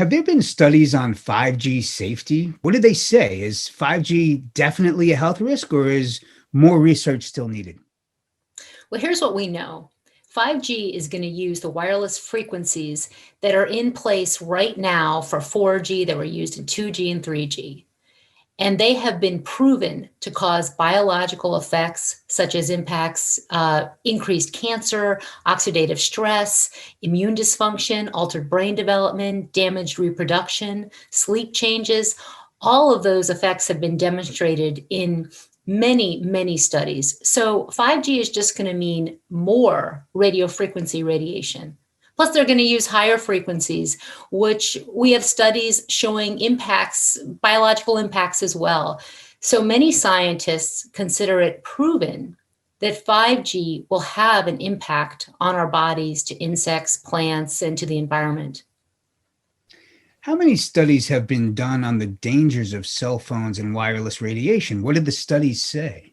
Have there been studies on 5G safety? What did they say? Is 5G definitely a health risk or is more research still needed? Well, here's what we know. 5G is going to use the wireless frequencies that are in place right now for 4G that were used in 2G and 3G. And they have been proven to cause biological effects such as increased cancer, oxidative stress, immune dysfunction, altered brain development, damaged reproduction, sleep changes. All of those effects have been demonstrated in many, many studies. So 5G is just going to mean more radio frequency radiation. Plus, they're going to use higher frequencies, which we have studies showing impacts, biological impacts as well. So many scientists consider it proven that 5G will have an impact on our bodies, to insects, plants, and to the environment. How many studies have been done on the dangers of cell phones and wireless radiation? What did the studies say?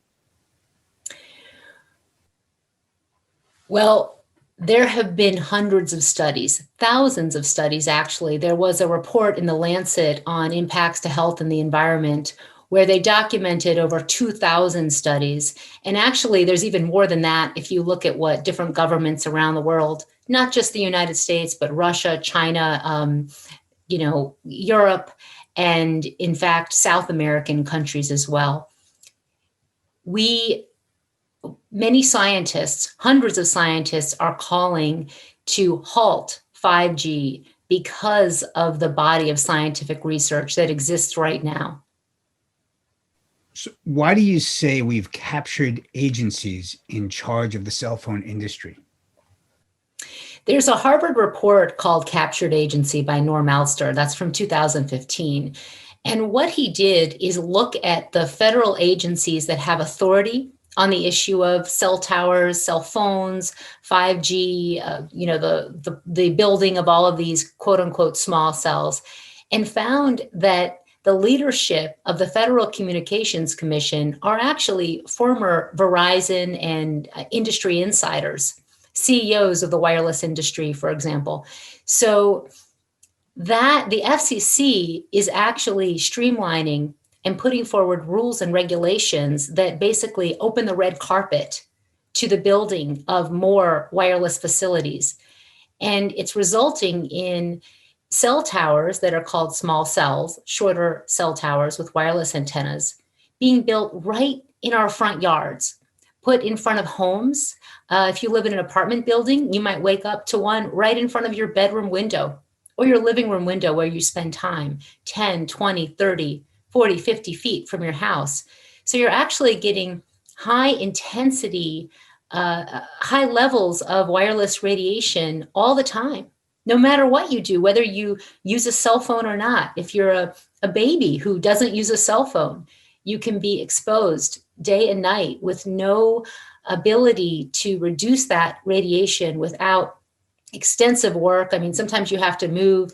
Well, there have been hundreds of studies, thousands of studies actually. There was a report in the Lancet on impacts to health and the environment where they documented over 2,000 studies. And actually, there's even more than that if you look at what different governments around the world, not just the United States, but Russia, China, Europe, and in fact, South American countries as well. Many scientists, hundreds of scientists, are calling to halt 5G because of the body of scientific research that exists right now. So why do you say we've captured agencies in charge of the cell phone industry? There's a Harvard report called Captured Agency by Norm Alster. That's from 2015. And what he did is look at the federal agencies that have authority on the issue of cell towers, cell phones, 5G, the building of all of these quote unquote small cells, and found that the leadership of the Federal Communications Commission are actually former Verizon and industry insiders, CEOs of the wireless industry, for example. So that the FCC is actually streamlining and putting forward rules and regulations that basically open the red carpet to the building of more wireless facilities. And it's resulting in cell towers that are called small cells, shorter cell towers with wireless antennas, being built right in our front yards, put in front of homes. If you live in an apartment building, you might wake up to one right in front of your bedroom window or your living room window where you spend time, 10, 20, 30, 40, 50 feet from your house. So you're actually getting high intensity, high levels of wireless radiation all the time, no matter what you do, whether you use a cell phone or not. If you're a baby who doesn't use a cell phone, you can be exposed day and night with no ability to reduce that radiation without extensive work. I mean, sometimes you have to move.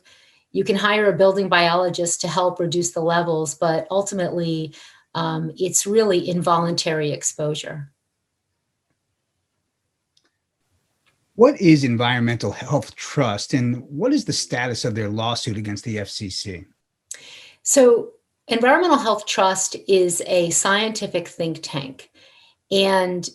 You can hire a building biologist to help reduce the levels, but ultimately, it's really involuntary exposure. What is Environmental Health Trust and what is the status of their lawsuit against the FCC? So, Environmental Health Trust is a scientific think tank, and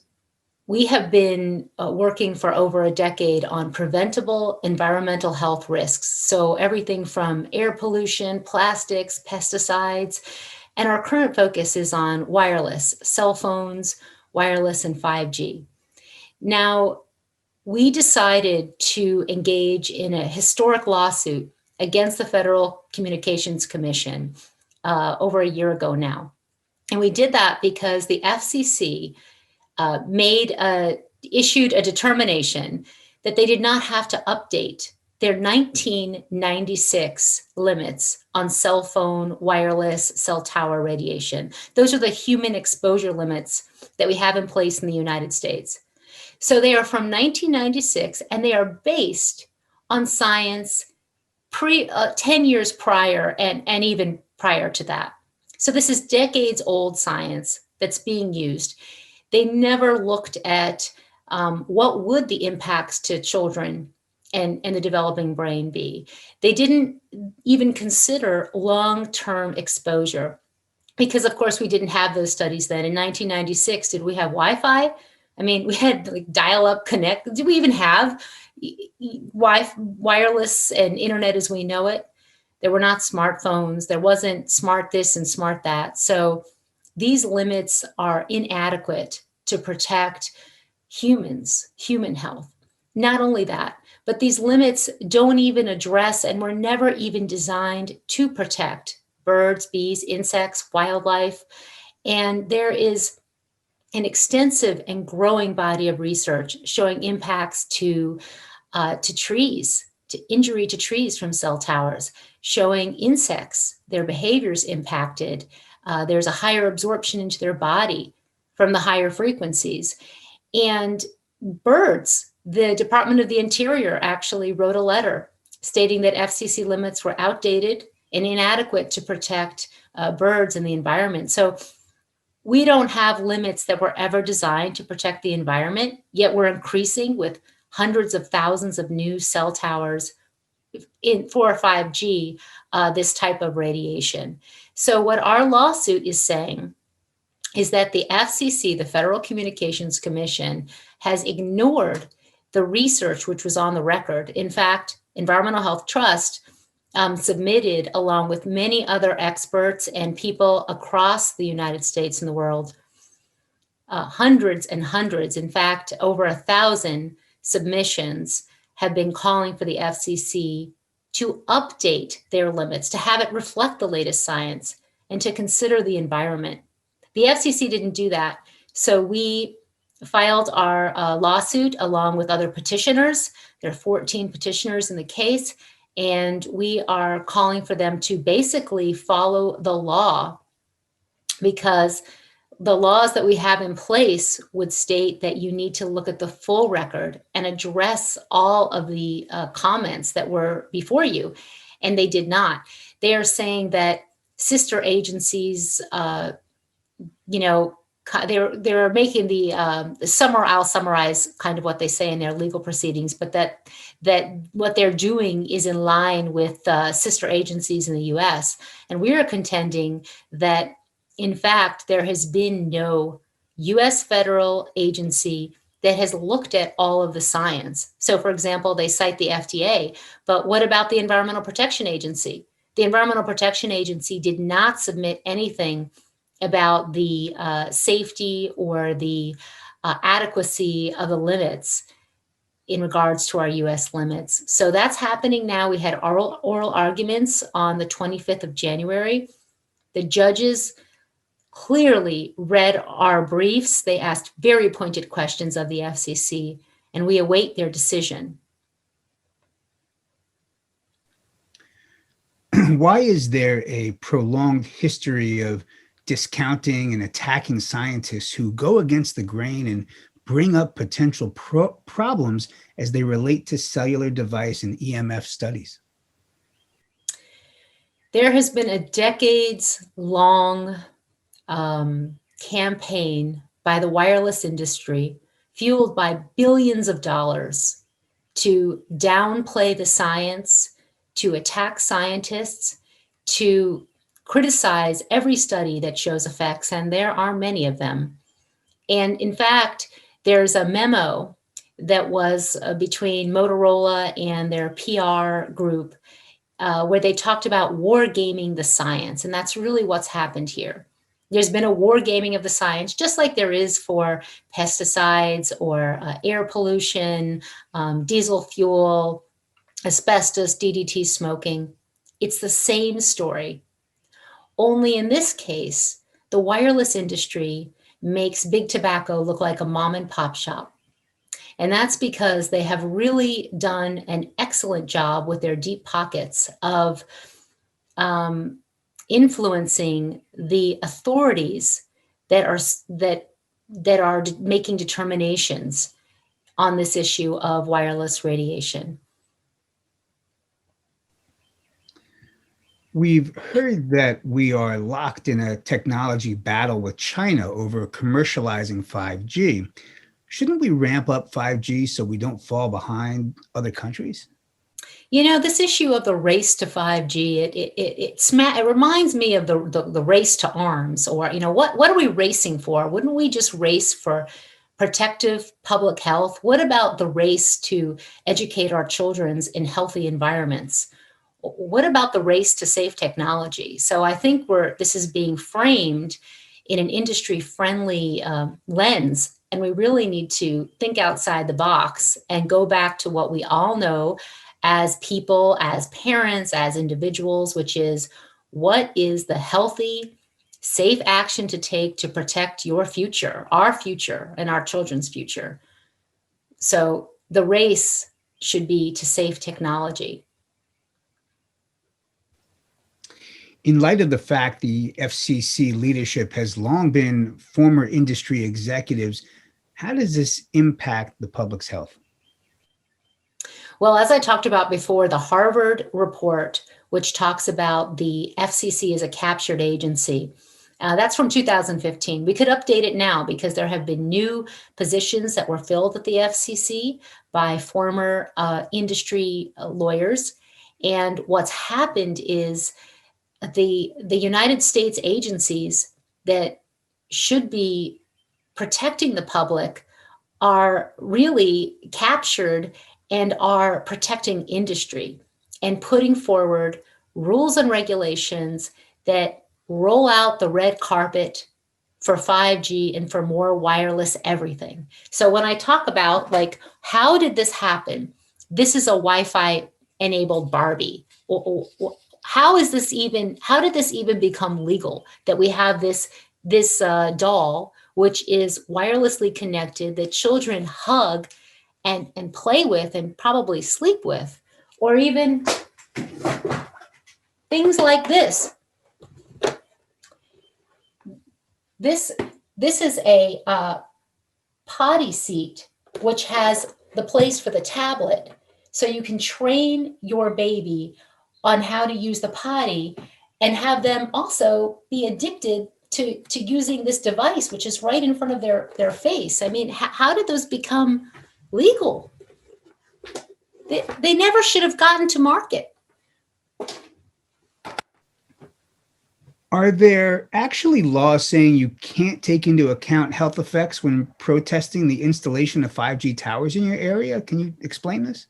we have been working for over a decade on preventable environmental health risks. So everything from air pollution, plastics, pesticides, and our current focus is on wireless, cell phones, wireless, and 5G. Now, we decided to engage in a historic lawsuit against the Federal Communications Commission over a year ago now. And we did that because the FCC issued a determination that they did not have to update their 1996 limits on cell phone, wireless, cell tower radiation. Those are the human exposure limits that we have in place in the United States. So they are from 1996 and they are based on science 10 years prior and even prior to that. So this is decades old science that's being used. They never looked at what would the impacts to children and the developing brain be? They didn't even consider long-term exposure because, of course, we didn't have those studies then. In 1996, did we have Wi-Fi? I mean, we had like dial-up connect. Did we even have wireless and internet as we know it? There were not smartphones. There wasn't smart this and smart that. So these limits are inadequate to protect humans, human health. Not only that, but these limits don't even address and were never even designed to protect birds, bees, insects, wildlife. And there is an extensive and growing body of research showing impacts to trees, to injury to trees from cell towers, showing insects, their behaviors impacted. There's a higher absorption into their body from the higher frequencies. And birds, the Department of the Interior actually wrote a letter stating that FCC limits were outdated and inadequate to protect birds and the environment. So we don't have limits that were ever designed to protect the environment, yet we're increasing with hundreds of thousands of new cell towers for 5G, this type of radiation. So what our lawsuit is saying is that the FCC, the Federal Communications Commission, has ignored the research which was on the record. In fact, Environmental Health Trust submitted, along with many other experts and people across the United States and the world, hundreds and hundreds, in fact, over 1,000 submissions have been calling for the FCC to update their limits, to have it reflect the latest science, and to consider the environment. The FCC didn't do that, so we filed our lawsuit along with other petitioners. There are 14 petitioners in the case, and we are calling for them to basically follow the law, because the laws that we have in place would state that you need to look at the full record and address all of the comments that were before you, and they did not. They are saying that sister agencies, they're making the I'll summarize kind of what they say in their legal proceedings, but that what they're doing is in line with sister agencies in the U.S. And we are contending that, in fact, there has been no U.S. federal agency that has looked at all of the science. So, for example, they cite the FDA, but what about the Environmental Protection Agency? The Environmental Protection Agency did not submit anything about the safety or the adequacy of the limits in regards to our U.S. limits. So that's happening now. We had oral arguments on the 25th of January. The judges clearly read our briefs. They asked very pointed questions of the FCC, and we await their decision. Why is there a prolonged history of discounting and attacking scientists who go against the grain and bring up potential problems as they relate to cellular device and EMF studies? There has been a decades-long campaign by the wireless industry, fueled by billions of dollars, to downplay the science, to attack scientists, to criticize every study that shows effects, and there are many of them. And in fact, there's a memo that was between Motorola and their PR group where they talked about wargaming the science, and that's really what's happened here. There's been a wargaming of the science, just like there is for pesticides or air pollution, diesel fuel, asbestos, DDT smoking. It's the same story. Only in this case, the wireless industry makes big tobacco look like a mom and pop shop. And that's because they have really done an excellent job with their deep pockets of influencing the authorities that are making determinations on this issue of wireless radiation. We've heard that we are locked in a technology battle with China over commercializing 5G. Shouldn't we ramp up 5G so we don't fall behind other countries? This issue of the race to 5G, it reminds me of the race to arms, or, what are we racing for? Wouldn't we just race for protective public health? What about the race to educate our children in healthy environments? What about the race to safe technology? So I think this is being framed in an industry-friendly lens, and we really need to think outside the box and go back to what we all know as people, as parents, as individuals, which is, what is the healthy, safe action to take to protect your future, our future, and our children's future? So the race should be to safe technology. In light of the fact the FCC leadership has long been former industry executives, how does this impact the public's health? Well, as I talked about before, the Harvard report, which talks about the FCC as a captured agency, that's from 2015. We could update it now because there have been new positions that were filled at the FCC by former industry lawyers. And what's happened is the United States agencies that should be protecting the public are really captured and are protecting industry and putting forward rules and regulations that roll out the red carpet for 5G and for more wireless everything. So when I talk about, like, how did this happen? This is a Wi-Fi enabled Barbie. How did this even become legal, that we have this doll, which is wirelessly connected, that children hug and play with and probably sleep with, or even things like this. This is a potty seat, which has the place for the tablet, so you can train your baby on how to use the potty and have them also be addicted to using this device, which is right in front of their face. I mean, how did those become legal? They never should have gotten to market. Are there actually laws saying you can't take into account health effects when protesting the installation of 5G towers in your area? Can you explain this?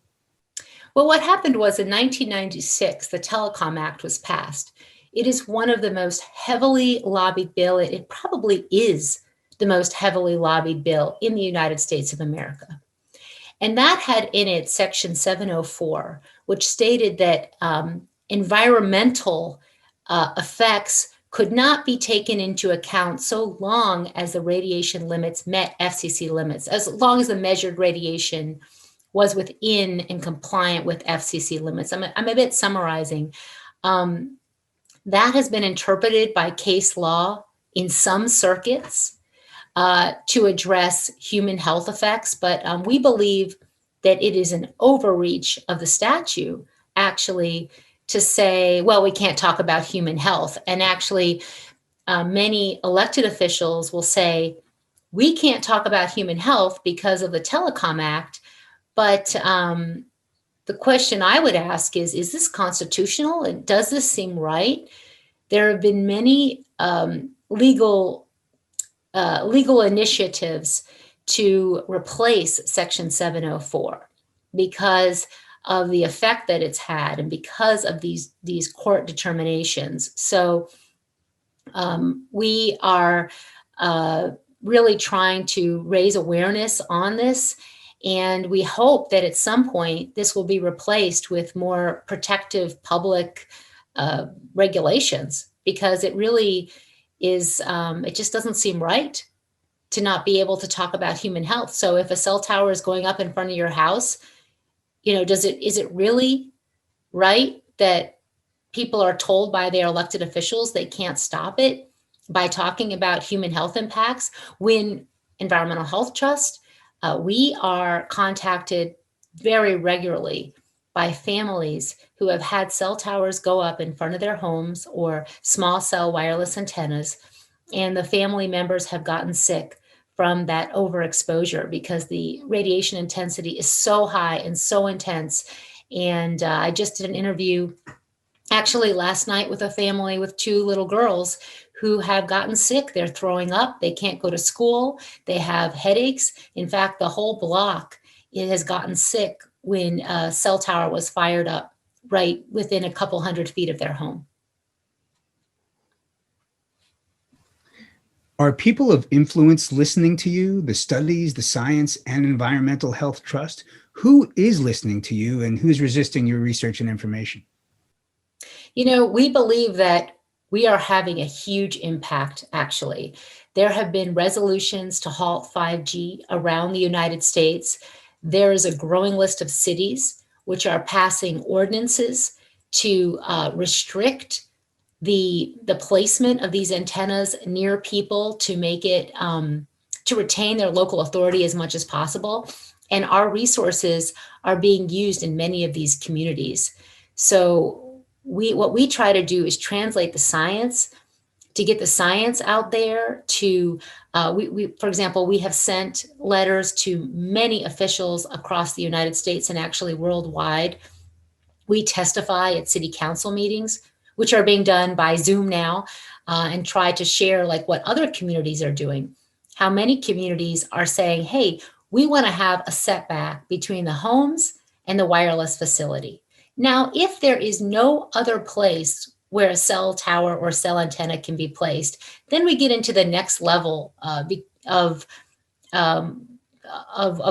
Well, what happened was, in 1996, the Telecom Act was passed. It is one of the most heavily lobbied bill. It probably is the most heavily lobbied bill in the United States of America. And that had in it Section 704, which stated that environmental effects could not be taken into account so long as the radiation limits met FCC limits, as long as the measured radiation was within and compliant with FCC limits. I'm a bit summarizing. That has been interpreted by case law in some circuits to address human health effects, but we believe that it is an overreach of the statute, actually, to say, well, we can't talk about human health. And actually, many elected officials will say, we can't talk about human health because of the Telecom Act. But the question I would ask is this constitutional? And does this seem right? There have been many legal initiatives to replace Section 704 because of the effect that it's had and because of these court determinations. So we are really trying to raise awareness on this. And we hope that at some point this will be replaced with more protective public regulations, because it really is, it just doesn't seem right to not be able to talk about human health. So if a cell tower is going up in front of your house, is it really right that people are told by their elected officials they can't stop it by talking about human health impacts? When Environmental Health Trust, we are contacted very regularly by families who have had cell towers go up in front of their homes or small cell wireless antennas, and the family members have gotten sick from that overexposure, because the radiation intensity is so high and so intense. And I just did an interview actually last night with a family with two little girls who have gotten sick. They're throwing up. They can't go to school. They have headaches. In fact, the whole block, it has gotten sick when a cell tower was fired up right within a couple 100 feet of their home. Are people of influence listening to you, the studies, the science, and Environmental Health Trust? Who is listening to you and who's resisting your research and information? We believe that we are having a huge impact, actually. There have been resolutions to halt 5G around the United States. There is a growing list of cities which are passing ordinances to restrict the placement of these antennas near people, to make it to retain their local authority as much as possible. And our resources are being used in many of these communities. So what we try to do is translate the science, to get the science out there. To for example, we have sent letters to many officials across the United States and actually worldwide. We testify at city council meetings, which are being done by Zoom now, and try to share like what other communities are doing. How many communities are saying, hey, we want to have a setback between the homes and the wireless facility. Now, if there is no other place where a cell tower or cell antenna can be placed, then we get into the next level of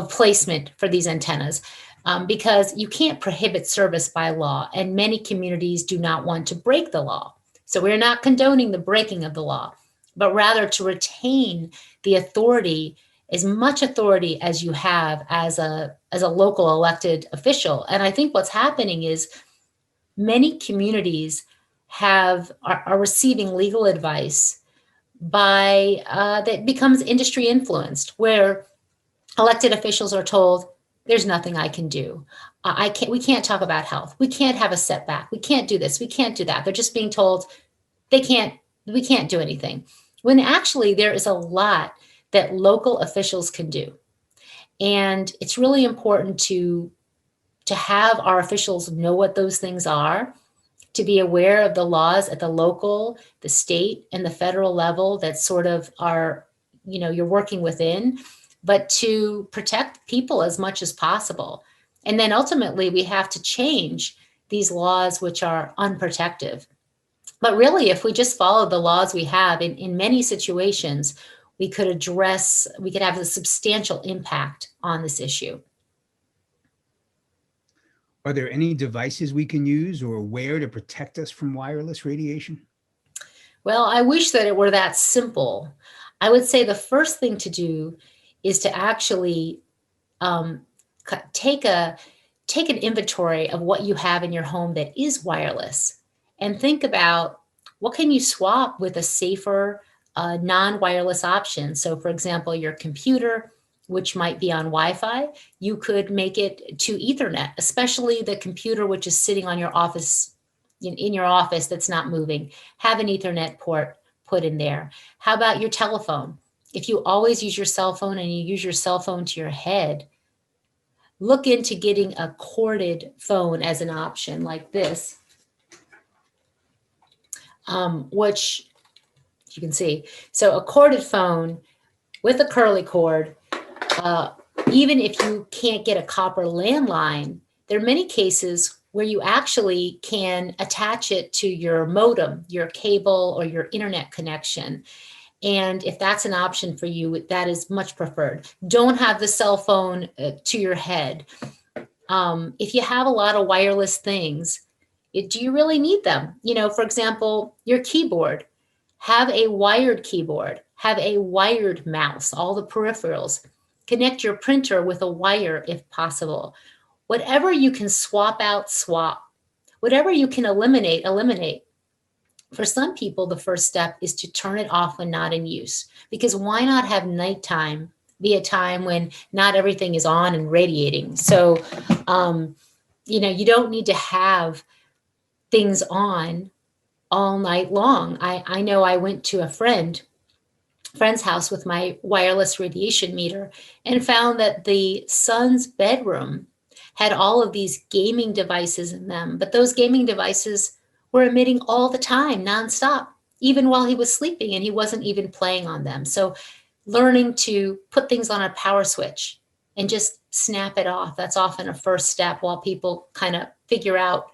placement for these antennas. Because you can't prohibit service by law, and many communities do not want to break the law. So we're not condoning the breaking of the law, but rather to retain the authority, as much authority as you have as a local elected official. And I think what's happening is many communities are receiving legal advice by that becomes industry influenced, where elected officials are told, there's nothing I can do. We can't talk about health. We can't have a setback. We can't do this. We can't do that. They're just being told we can't do anything. When actually there is a lot that local officials can do. And it's really important to have our officials know what those things are, to be aware of the laws at the local, the state, and the federal level that sort of are, you're working within, but to protect people as much as possible. And then ultimately we have to change these laws which are unprotective. But really, if we just follow the laws we have in many situations, we could have a substantial impact on this issue. Are there any devices we can use or wear to protect us from wireless radiation? Well, I wish that it were that simple. I would say the first thing to do is to actually take an inventory of what you have in your home that is wireless, and think about what can you swap with a safer non-wireless option. So for example, your computer, which might be on Wi-Fi, you could make it to Ethernet, especially the computer which is sitting on your office, in your office, that's not moving. Have an Ethernet port put in there. How about your telephone? If you always use your cell phone and you use your cell phone to your head, look into getting a corded phone as an option like this, which you can see. So a corded phone with a curly cord, even if you can't get a copper landline, there are many cases where you actually can attach it to your modem, your cable, or your internet connection. And if that's an option for you, that is much preferred. Don't have the cell phone to your head. If you have a lot of wireless things, do you really need them? For example, your keyboard. Have a wired keyboard. Have a wired mouse, all the peripherals. Connect your printer with a wire if possible. Whatever you can swap out, swap. Whatever you can eliminate, eliminate. For some people, the first step is to turn it off when not in use, because why not have nighttime be a time when not everything is on and radiating? So, you don't need to have things on all night long. I know I went to a friend friend's house with my wireless radiation meter and found that the son's bedroom had all of these gaming devices in them, but those gaming devices were emitting all the time, nonstop, even while he was sleeping, and he wasn't even playing on them. So learning to put things on a power switch and just snap it off, that's often a first step while people kind of figure out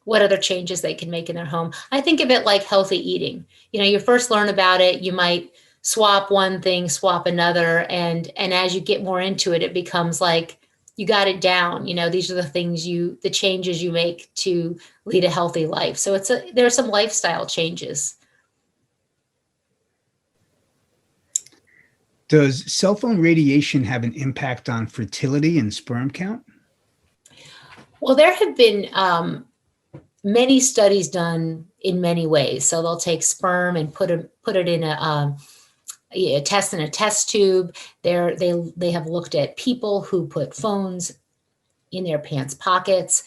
what other changes they can make in their home. I think of it like healthy eating. You first learn about it, you might swap one thing, swap another, and as you get more into it, it becomes like you got it down. These are the things the changes you make to lead a healthy life. So there are some lifestyle changes. Does cell phone radiation have an impact on fertility and sperm count? Well, there have been many studies done in many ways. So they'll take sperm and put it in a test in a test tube. They have looked at people who put phones in their pants pockets,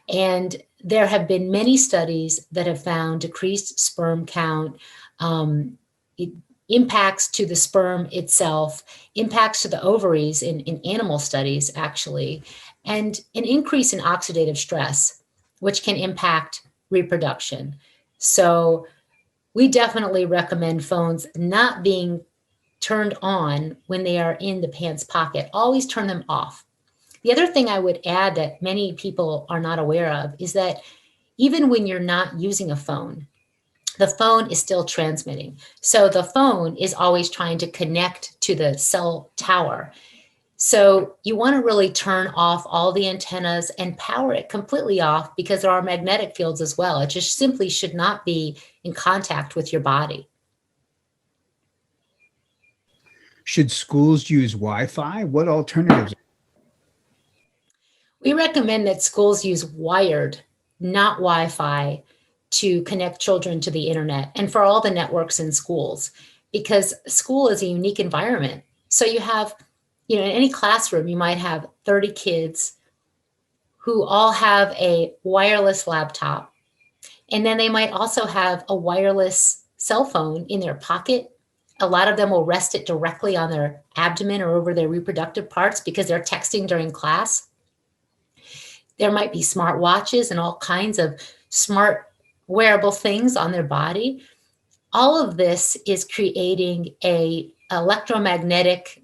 and there have been many studies that have found decreased sperm count, impacts to the sperm itself, impacts to the ovaries in animal studies actually, and an increase in oxidative stress, which can impact reproduction. So we definitely recommend phones not being turned on when they are in the pants pocket. Always turn them off. The other thing I would add that many people are not aware of is that even when you're not using a phone, the phone is still transmitting. So the phone is always trying to connect to the cell tower. So you want to really turn off all the antennas and power it completely off, because there are magnetic fields as well. It just simply should not be in contact with your body. Should schools use Wi-Fi? What alternatives? We recommend that schools use wired, not Wi-Fi, to connect children to the internet and for all the networks in schools, because school is a unique environment. So you have, in any classroom, you might have 30 kids who all have a wireless laptop, and then they might also have a wireless cell phone in their pocket. A lot of them will rest it directly on their abdomen or over their reproductive parts because they're texting during class. There might be smart watches and all kinds of smart wearable things on their body. All of this is creating electromagnetic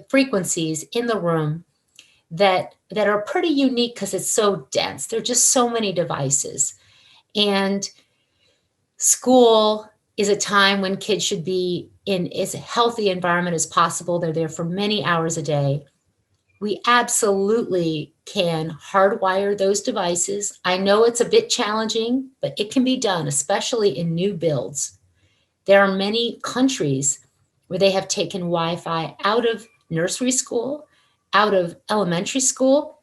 frequencies in the room that are pretty unique because it's so dense. There are just so many devices. And school is a time when kids should be in as healthy environment as possible. They're there for many hours a day. We absolutely can hardwire those devices. I know it's a bit challenging, but it can be done, especially in new builds. There are many countries where they have taken Wi-Fi out of nursery school, out of elementary school,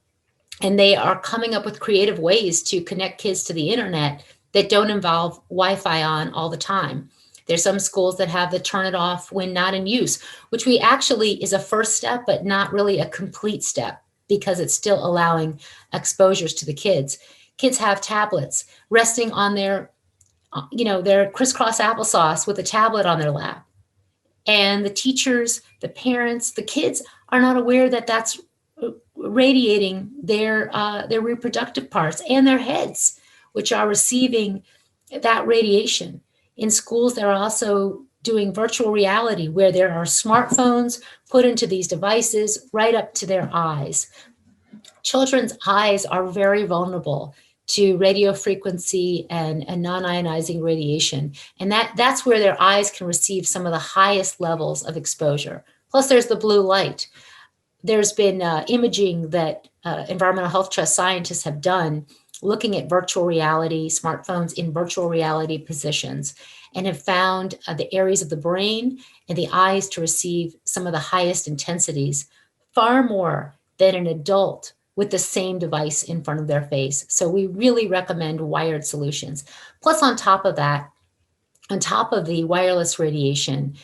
and they are coming up with creative ways to connect kids to the internet that don't involve Wi-Fi on all the time. There's some schools that have the turn it off when not in use, which we actually is a first step, but not really a complete step, because it's still allowing exposures to the kids. Kids have tablets resting on their crisscross applesauce with a tablet on their lap. And the teachers, the parents, the kids are not aware that that's radiating their reproductive parts and their heads, which are receiving that radiation. In schools, they're also doing virtual reality where there are smartphones put into these devices right up to their eyes. Children's eyes are very vulnerable to radio frequency and non-ionizing radiation. And that's where their eyes can receive some of the highest levels of exposure. Plus, there's the blue light. There's been imaging that Environmental Health Trust scientists have done looking at virtual reality, smartphones in virtual reality positions, and have found the areas of the brain and the eyes to receive some of the highest intensities, far more than an adult with the same device in front of their face. So we really recommend wired solutions. Plus, on top of that, on top of the wireless radiation,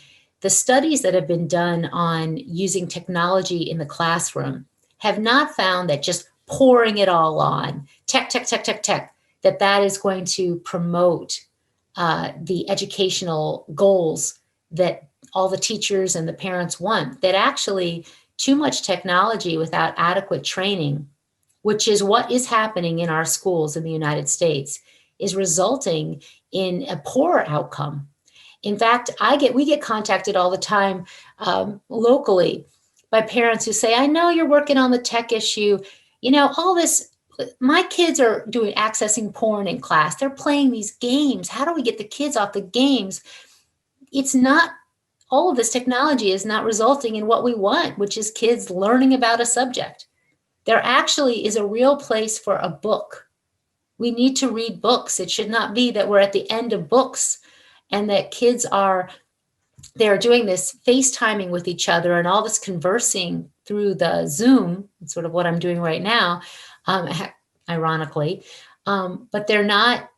the studies that have been done on using technology in the classroom have not found that just pouring it all on, tech, that is going to promote the educational goals that all the teachers and the parents want, that actually too much technology without adequate training, which is what is happening in our schools in the United States, is resulting in a poor outcome. In fact, we get contacted all the time locally by parents who say, I know you're working on the tech issue. All this, my kids are accessing porn in class. They're playing these games. How do we get the kids off the games? It's not, all of this technology is not resulting in what we want, which is kids learning about a subject. There actually is a real place for a book. We need to read books. It should not be that we're at the end of books and that kids they're doing this FaceTiming with each other and all this conversing through the Zoom, sort of what I'm doing right now, ironically, but they're not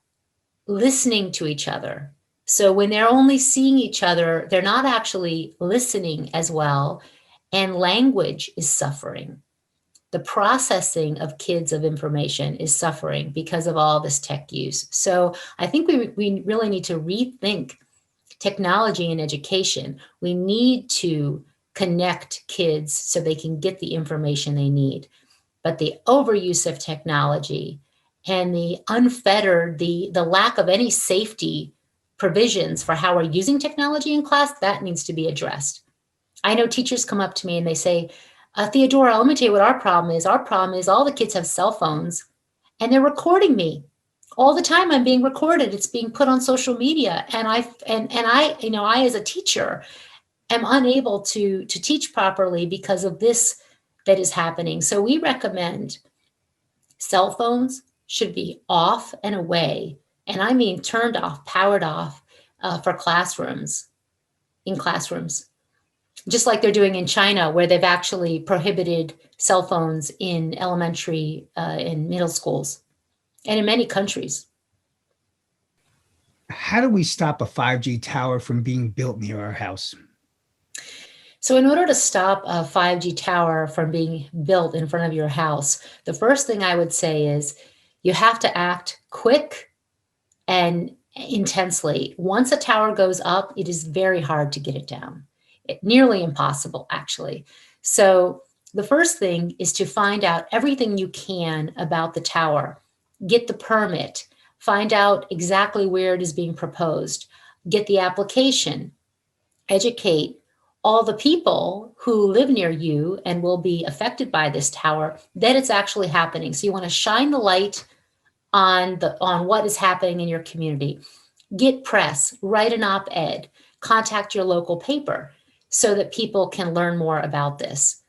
listening to each other. So when they're only seeing each other, they're not actually listening as well, and language is suffering. The processing of kids of information is suffering because of all this tech use. So I think we really need to rethink technology in education. We need to connect kids so they can get the information they need. But the overuse of technology and the unfettered, the lack of any safety provisions for how we're using technology in class, that needs to be addressed. I know teachers come up to me and they say, Theodora, let me tell you what our problem is. Our problem is all the kids have cell phones and they're recording me. All the time I'm being recorded. It's being put on social media. And I, as a teacher, am unable to teach properly because of this that is happening. So we recommend cell phones should be off and away. And I mean turned off, powered off for classrooms, in classrooms. Just like they're doing in China, where they've actually prohibited cell phones in elementary and middle schools, and in many countries. How do we stop a 5G tower from being built near our house? So in order to stop a 5G tower from being built in front of your house, the first thing I would say is you have to act quick and intensely. Once a tower goes up, it is very hard to get it down. Nearly impossible, actually. So the first thing is to find out everything you can about the tower. Get the permit, find out exactly where it is being proposed, get the application, educate all the people who live near you and will be affected by this tower that it's actually happening. So you want to shine the light on what is happening in your community. Get press, write an op-ed, contact your local paper so that people can learn more about this.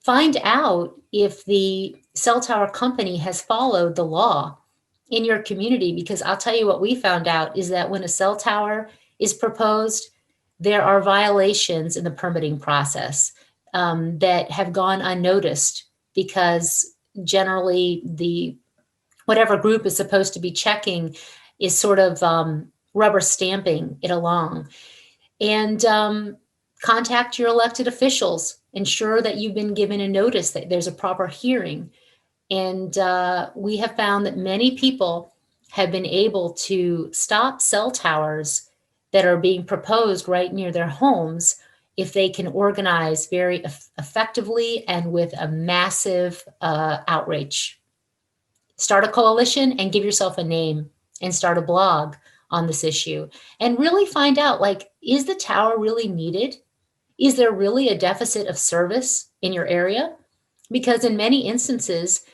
Find out if the cell tower company has followed the law in your community, because I'll tell you what we found out is that when a cell tower is proposed, there are violations in the permitting process that have gone unnoticed, because generally whatever group is supposed to be checking is sort of rubber stamping it along. And contact your elected officials, ensure that you've been given a notice, that there's a proper hearing. And we have found that many people have been able to stop cell towers that are being proposed right near their homes if they can organize very effectively and with a massive outreach. Start a coalition and give yourself a name and start a blog on this issue and really find out, is the tower really needed? Is there really a deficit of service in your area? Because in many instances,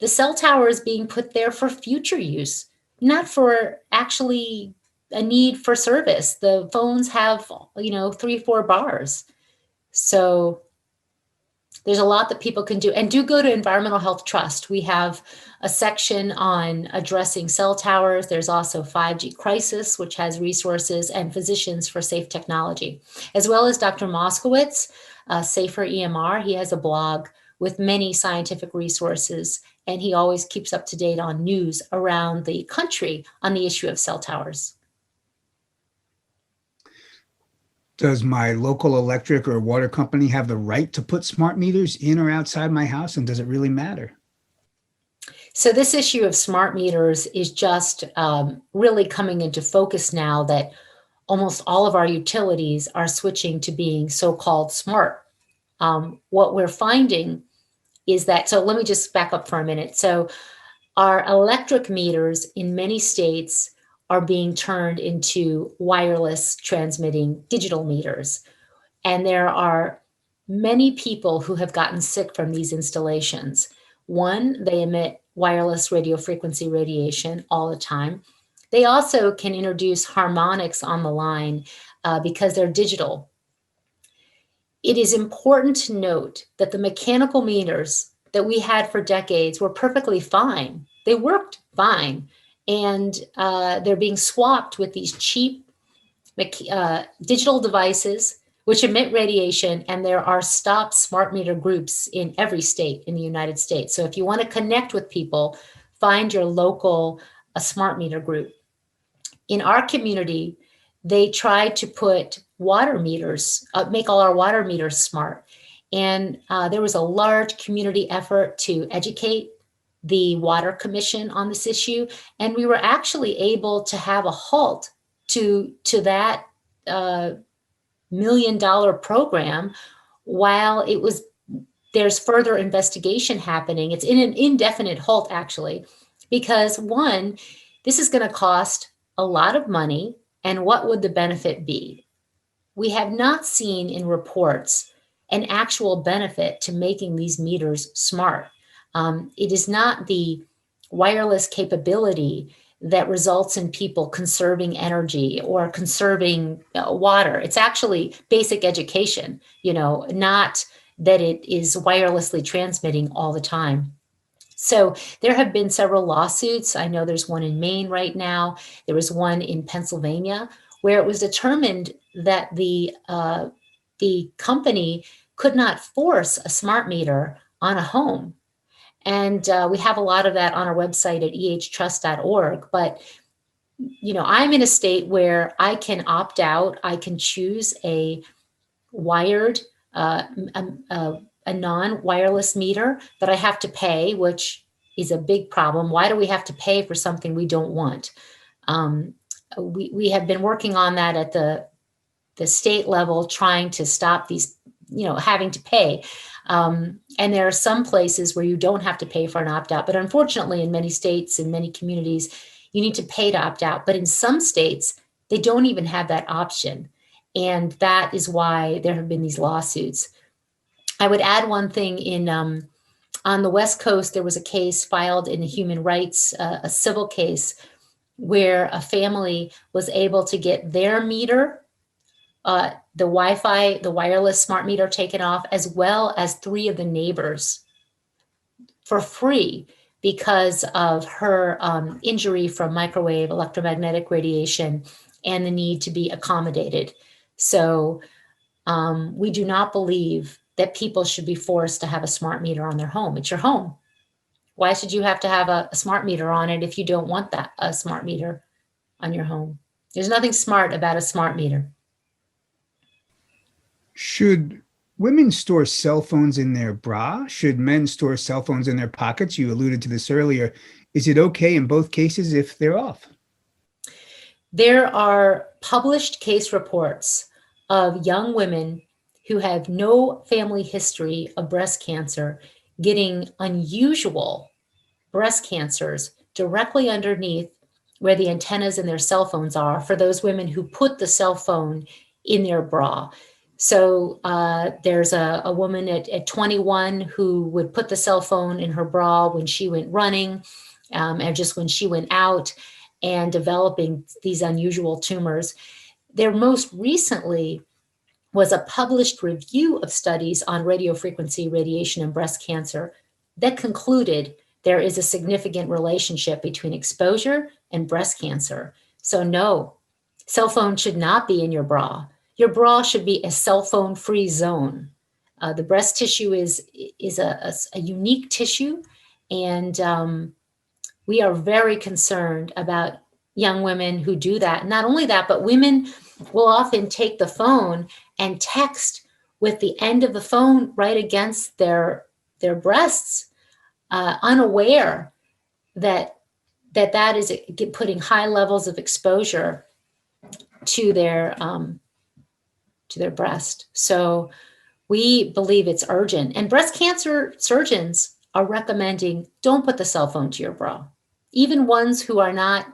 the cell tower is being put there for future use, not for actually a need for service. The phones have, 3-4 bars. So there's a lot that people can do. And do go to Environmental Health Trust. We have a section on addressing cell towers. There's also 5G Crisis, which has resources, and Physicians for Safe Technology, as well as Dr. Moskowitz, Safer EMR. He has a blog with many scientific resources, and he always keeps up to date on news around the country on the issue of cell towers. Does my local electric or water company have the right to put smart meters in or outside my house, and does it really matter? So this issue of smart meters is just really coming into focus now, that almost all of our utilities are switching to being so-called smart. What we're finding is that, so let me just back up for a minute. So our electric meters in many states are being turned into wireless transmitting digital meters. And there are many people who have gotten sick from these installations. One, they emit wireless radio frequency radiation all the time. They also can introduce harmonics on the line because they're digital. It is important to note that the mechanical meters that we had for decades were perfectly fine. They worked fine. And they're being swapped with these cheap digital devices which emit radiation, and there are stop smart meter groups in every state in the United States. So if you want to connect with people, find your local smart meter group. In our community, they tried to put water meters, make all our water meters smart. And there was a large community effort to educate the Water Commission on this issue. And we were actually able to have a halt to that $1 million program while there's further investigation happening. It's in an indefinite halt, actually, because one, this is going to cost a lot of money. And what would the benefit be? We have not seen in reports an actual benefit to making these meters smart. It is not the wireless capability that results in people conserving energy or conserving water. It's actually basic education, not that it is wirelessly transmitting all the time. So there have been several lawsuits. I know there's one in Maine right now. There was one in Pennsylvania where it was determined that the company could not force a smart meter on a home. And we have a lot of that on our website at ehtrust.org. But, I'm in a state where I can opt out. I can choose a wired, a non-wireless meter that I have to pay, which is a big problem. Why do we have to pay for something we don't want? We have been working on that at the state level, trying to stop these, having to pay. And there are some places where you don't have to pay for an opt-out, but unfortunately in many states and many communities, you need to pay to opt out. But in some states, they don't even have that option. And that is why there have been these lawsuits. I would add one thing on the West Coast, there was a case filed in the human rights, a civil case where a family was able to get their meter, the Wi-Fi, the wireless smart meter taken off, as well as 3 of the neighbors for free because of her injury from microwave electromagnetic radiation and the need to be accommodated. So we do not believe that people should be forced to have a smart meter on their home. It's your home. Why should you have to have a smart meter on it if you don't want a smart meter on your home? There's nothing smart about a smart meter. Should women store cell phones in their bra? Should men store cell phones in their pockets? You alluded to this earlier. Is it okay in both cases if they're off? There are published case reports of young women who have no family history of breast cancer getting unusual breast cancers directly underneath where the antennas in their cell phones are for those women who put the cell phone in their bra. So there's a woman at 21 who would put the cell phone in her bra when she went running and just when she went out, and developing these unusual tumors. There most recently was a published review of studies on radiofrequency radiation and breast cancer that concluded there is a significant relationship between exposure and breast cancer. So no, cell phone should not be in your bra. Your bra should be a cell phone free zone. The breast tissue is a unique tissue, and we are very concerned about young women who do that. Not only that, but women will often take the phone and text with the end of the phone right against their breasts, unaware that is putting high levels of exposure to their breast. So we believe it's urgent. And breast cancer surgeons are recommending don't put the cell phone to your bra. Even ones who are not,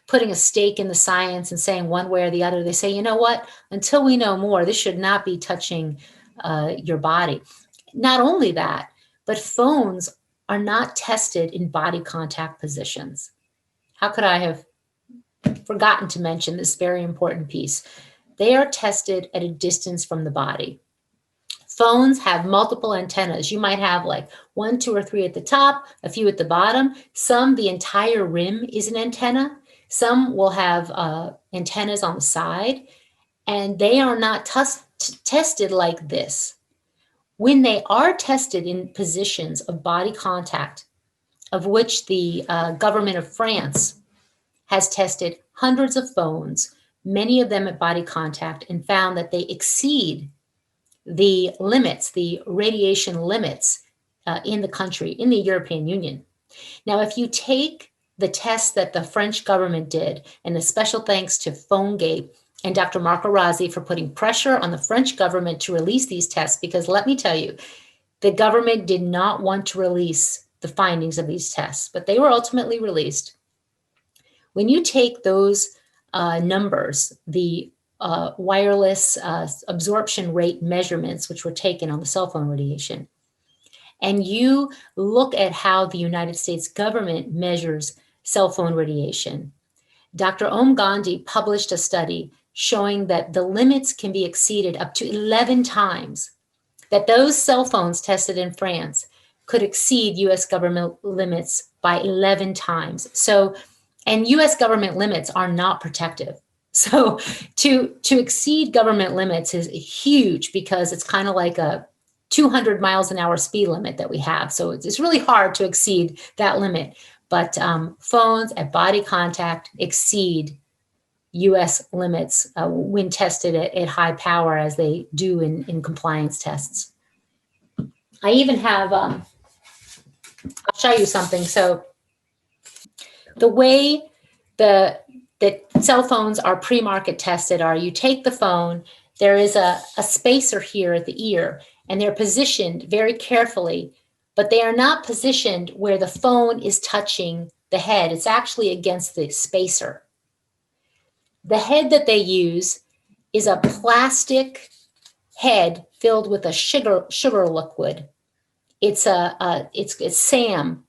putting a stake in the science and saying one way or the other, they say, you know what, until we know more, this should not be touching your body. Not only that, but phones are not tested in body contact positions. How could I have forgotten to mention this very important piece? They are tested at a distance from the body. Phones have multiple antennas. You might have like 1, 2, or 3 at the top, a few at the bottom. Some, the entire rim is an antenna. Some will have antennas on the side, and they are not tested like this. When they are tested in positions of body contact, of which the government of France has tested hundreds of phones, many of them at body contact, and found that they exceed the limits, the radiation limits in the country, in the European Union. Now, if you take the tests that the French government did, and the special thanks to PhoneGate and Dr. Marco Rossi for putting pressure on the French government to release these tests, because let me tell you, the government did not want to release the findings of these tests, but they were ultimately released. When you take those numbers, the wireless absorption rate measurements, which were taken on the cell phone radiation, and you look at how the United States government measures cell phone radiation, Dr. Om Gandhi published a study showing that the limits can be exceeded up to 11 times, that those cell phones tested in France could exceed US government limits by 11 times. So, and US government limits are not protective. So to exceed government limits is huge, because it's kind of like a 200 miles an hour speed limit that we have. So it's really hard to exceed that limit. But phones at body contact exceed US limits when tested at high power, as they do in compliance tests. I even have, I'll show you something. So the way that cell phones are pre-market tested are, you take the phone, there is a spacer here at the ear, and they're positioned very carefully, but they are not positioned where the phone is touching the head. It's actually against the spacer. The head that they use is a plastic head filled with a sugar liquid. It's SAM,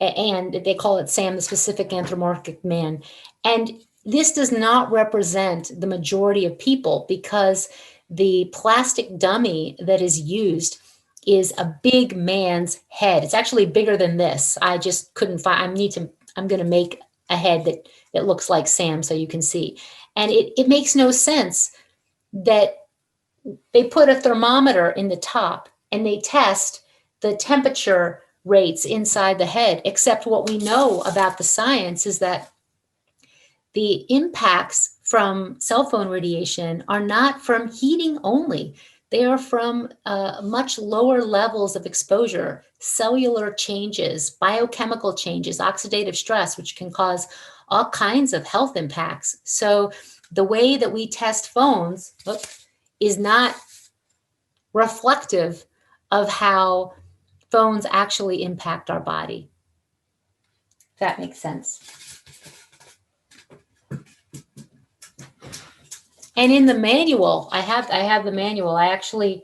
and they call it SAM, the specific anthropomorphic man. And this does not represent the majority of people, because the plastic dummy that is used is a big man's head. It's actually bigger than this. I just couldn't find, I'm going to make a head that looks like Sam so you can see. And it makes no sense that they put a thermometer in the top and they test the temperature rates inside the head, except what we know about the science is that the impacts from cell phone radiation are not from heating only. They are from much lower levels of exposure, cellular changes, biochemical changes, oxidative stress, which can cause all kinds of health impacts. So the way that we test phones is not reflective of how phones actually impact our body. If that makes sense. And in the manual, I have the manual. I actually,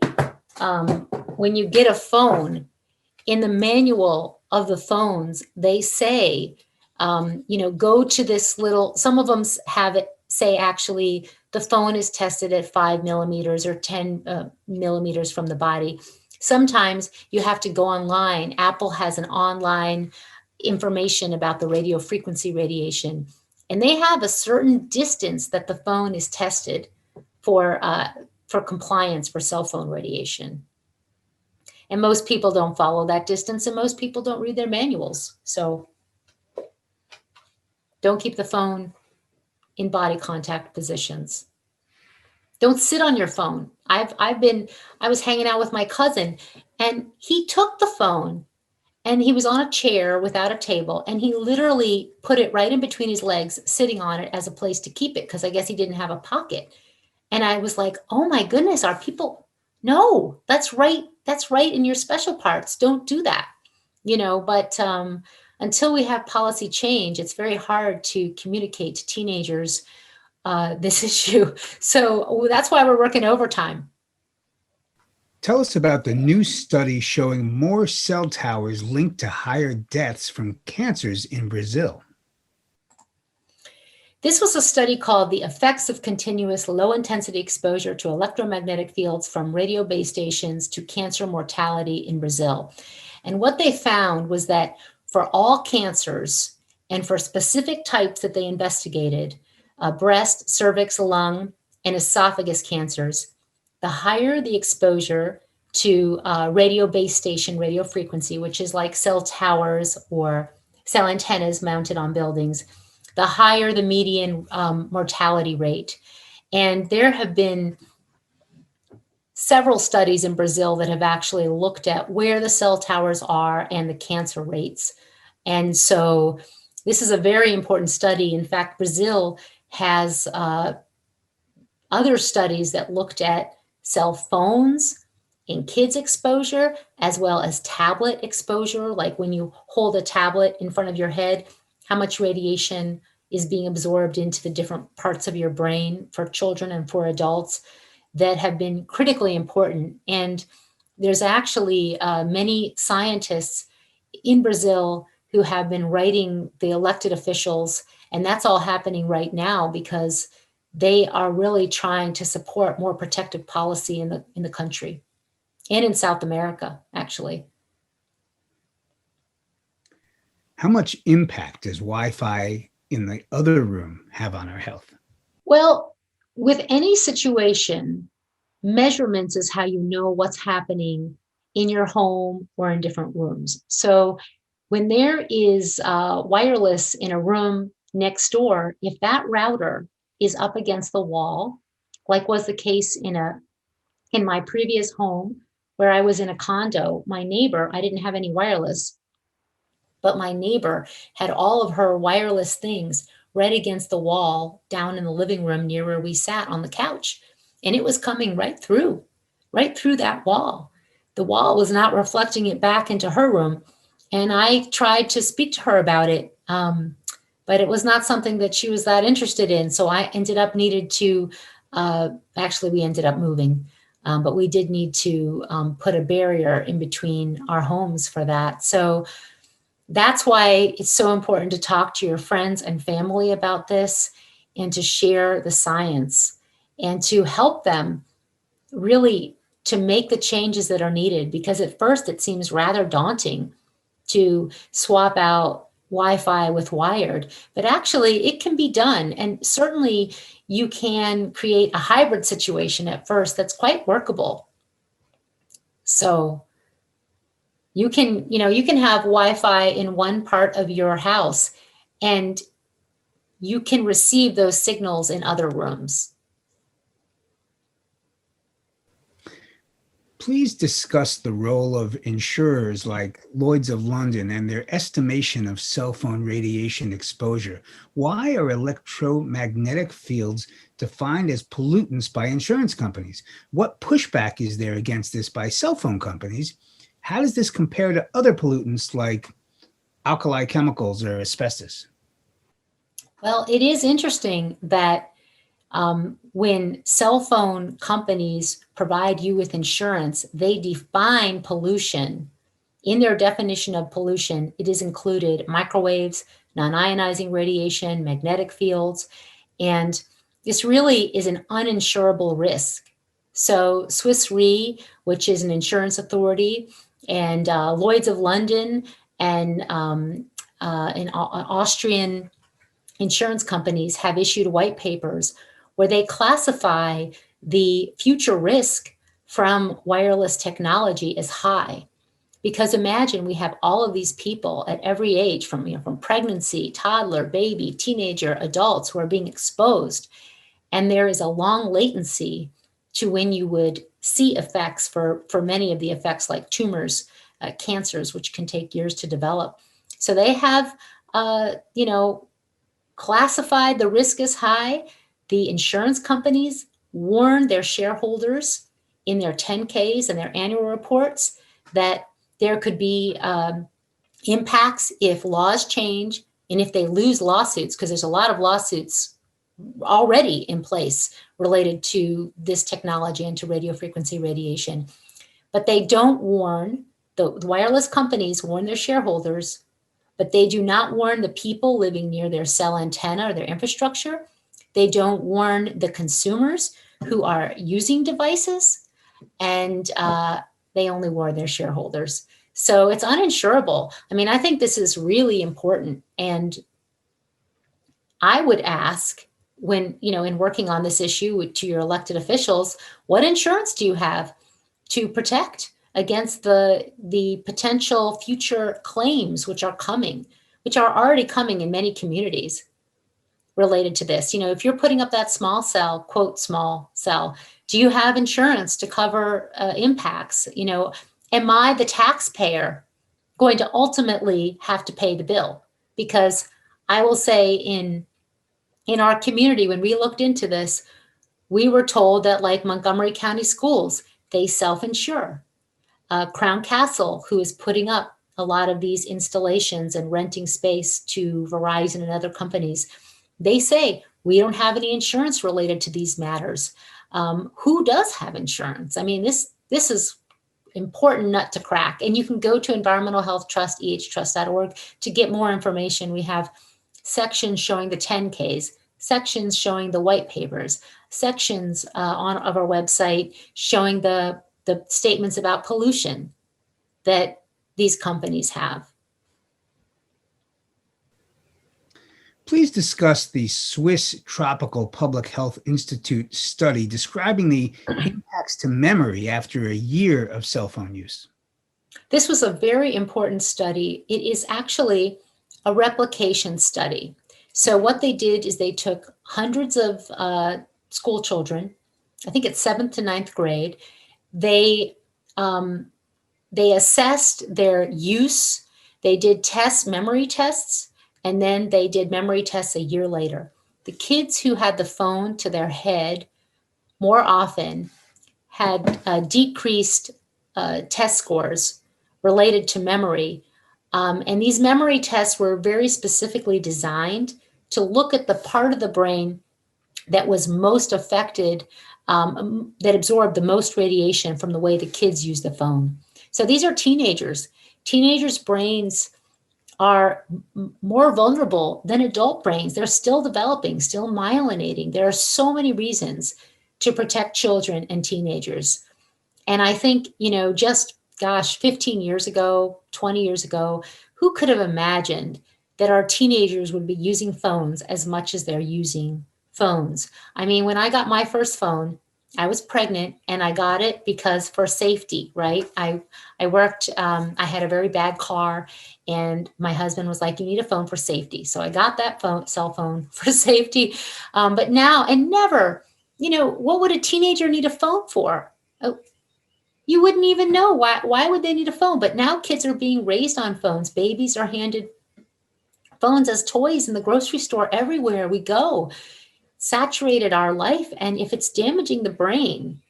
when you get a phone, in the manual of the phones, they say, go to this little, some of them have it say, actually, the phone is tested at 5 millimeters or 10 millimeters from the body. Sometimes you have to go online. Apple has an online information about the radio frequency radiation, and they have a certain distance that the phone is tested for compliance for cell phone radiation. And most people don't follow that distance, and most people don't read their manuals. So don't keep the phone in body contact positions. Don't sit on your phone. I was hanging out with my cousin, and he took the phone and he was on a chair without a table, and he literally put it right in between his legs, sitting on it as a place to keep it, because I guess he didn't have a pocket. And I was like, oh my goodness, are people? No, that's right. That's right in your special parts. Don't do that. But until we have policy change, it's very hard to communicate to teenagers this issue. So that's why we're working overtime. Tell us about the new study showing more cell towers linked to higher deaths from cancers in Brazil. This was a study called The Effects of Continuous Low-Intensity Exposure to Electromagnetic Fields from Radio Base Stations to Cancer Mortality in Brazil. And what they found was that for all cancers and for specific types that they investigated, breast, cervix, lung, and esophagus cancers, the higher the exposure to radio base station radio frequency, which is like cell towers or cell antennas mounted on buildings, the higher the median mortality rate. And there have been several studies in Brazil that have actually looked at where the cell towers are and the cancer rates. And so this is a very important study. In fact, Brazil has other studies that looked at cell phones in kids exposure, as well as tablet exposure, like when you hold a tablet in front of your head, how much radiation is being absorbed into the different parts of your brain for children and for adults, that have been critically important. And there's actually many scientists in Brazil who have been writing the elected officials, and that's all happening right now because they are really trying to support more protective policy in the country and in South America, actually. How much impact does Wi-Fi in the other room have on our health? Well, with any situation, measurements is how you know what's happening in your home or in different rooms. So when there is wireless in a room next door, if that router is up against the wall, like was the case in my previous home where I was in a condo, my neighbor, I didn't have any wireless, but my neighbor had all of her wireless things right against the wall down in the living room near where we sat on the couch. And it was coming right through that wall. The wall was not reflecting it back into her room. And I tried to speak to her about it, but it was not something that she was that interested in. So I ended up needed to, actually we ended up moving, but we did need to put a barrier in between our homes for that. So that's why it's so important to talk to your friends and family about this and to share the science and to help them really to make the changes that are needed. Because at first it seems rather daunting to swap out Wi-Fi with wired, but actually it can be done. And certainly you can create a hybrid situation at first that's quite workable. So you can have Wi-Fi in one part of your house and you can receive those signals in other rooms. Please discuss the role of insurers like Lloyd's of London and their estimation of cell phone radiation exposure. Why are electromagnetic fields defined as pollutants by insurance companies? What pushback is there against this by cell phone companies? How does this compare to other pollutants like alkali chemicals or asbestos? Well, it is interesting that when cell phone companies provide you with insurance, they define pollution. In their definition of pollution, it is included microwaves, non-ionizing radiation, magnetic fields, and this really is an uninsurable risk. So Swiss Re, which is an insurance authority, and Lloyd's of London and Austrian insurance companies have issued white papers where they classify the future risk from wireless technology as high. Because imagine we have all of these people at every age, from pregnancy, toddler, baby, teenager, adults who are being exposed. And there is a long latency to when you would see effects for many of the effects like tumors cancers, which can take years to develop. So they have, classified the risk as high. The insurance companies warn their shareholders in their 10Ks and their annual reports that there could be impacts if laws change and if they lose lawsuits, because there's a lot of lawsuits already in place related to this technology and to radio frequency radiation. But they don't warn, the wireless companies warn their shareholders, but they do not warn the people living near their cell antenna or their infrastructure. They don't warn the consumers who are using devices, and they only warn their shareholders. So it's uninsurable. I mean, I think this is really important. And I would ask, when, in working on this issue to your elected officials, what insurance do you have to protect against the potential future claims which are already coming in many communities related to this? If you're putting up that small cell, quote, small cell, do you have insurance to cover impacts? Am I, the taxpayer, going to ultimately have to pay the bill? Because I will say, in our community, when we looked into this, we were told that, like Montgomery County Schools, they self-insure. Crown Castle, who is putting up a lot of these installations and renting space to Verizon and other companies, they say, we don't have any insurance related to these matters. Who does have insurance? I mean, this is important nut to crack. And you can go to Environmental Health Trust, ehtrust.org, to get more information. We have sections showing the 10Ks, sections showing the white papers, sections of our website showing the statements about pollution that these companies have. Please discuss the Swiss Tropical Public Health Institute study describing the impacts to memory after a year of cell phone use. This was a very important study. It is actually a replication study. So what they did is they took hundreds of school children, I think it's 7th to 9th grade. They assessed their use. They did memory tests, and then they did memory tests a year later. The kids who had the phone to their head more often had decreased test scores related to memory. And these memory tests were very specifically designed to look at the part of the brain that was most affected, that absorbed the most radiation from the way the kids use the phone. So these are teenagers. Teenagers' brains are more vulnerable than adult brains. They're still developing, still myelinating. There are so many reasons to protect children and teenagers. And I think, 15 years ago, 20 years ago, who could have imagined that our teenagers would be using phones as much as they're using phones? I mean, when I got my first phone, I was pregnant, and I got it because for safety, right? I worked, I had a very bad car, and my husband was like, you need a phone for safety. So I got that cell phone for safety. But now, and never, what would a teenager need a phone for? Oh, you wouldn't even know. Why would they need a phone? But now kids are being raised on phones. Babies are handed phones as toys in the grocery store everywhere we go. Saturated our life. And if it's damaging the brain,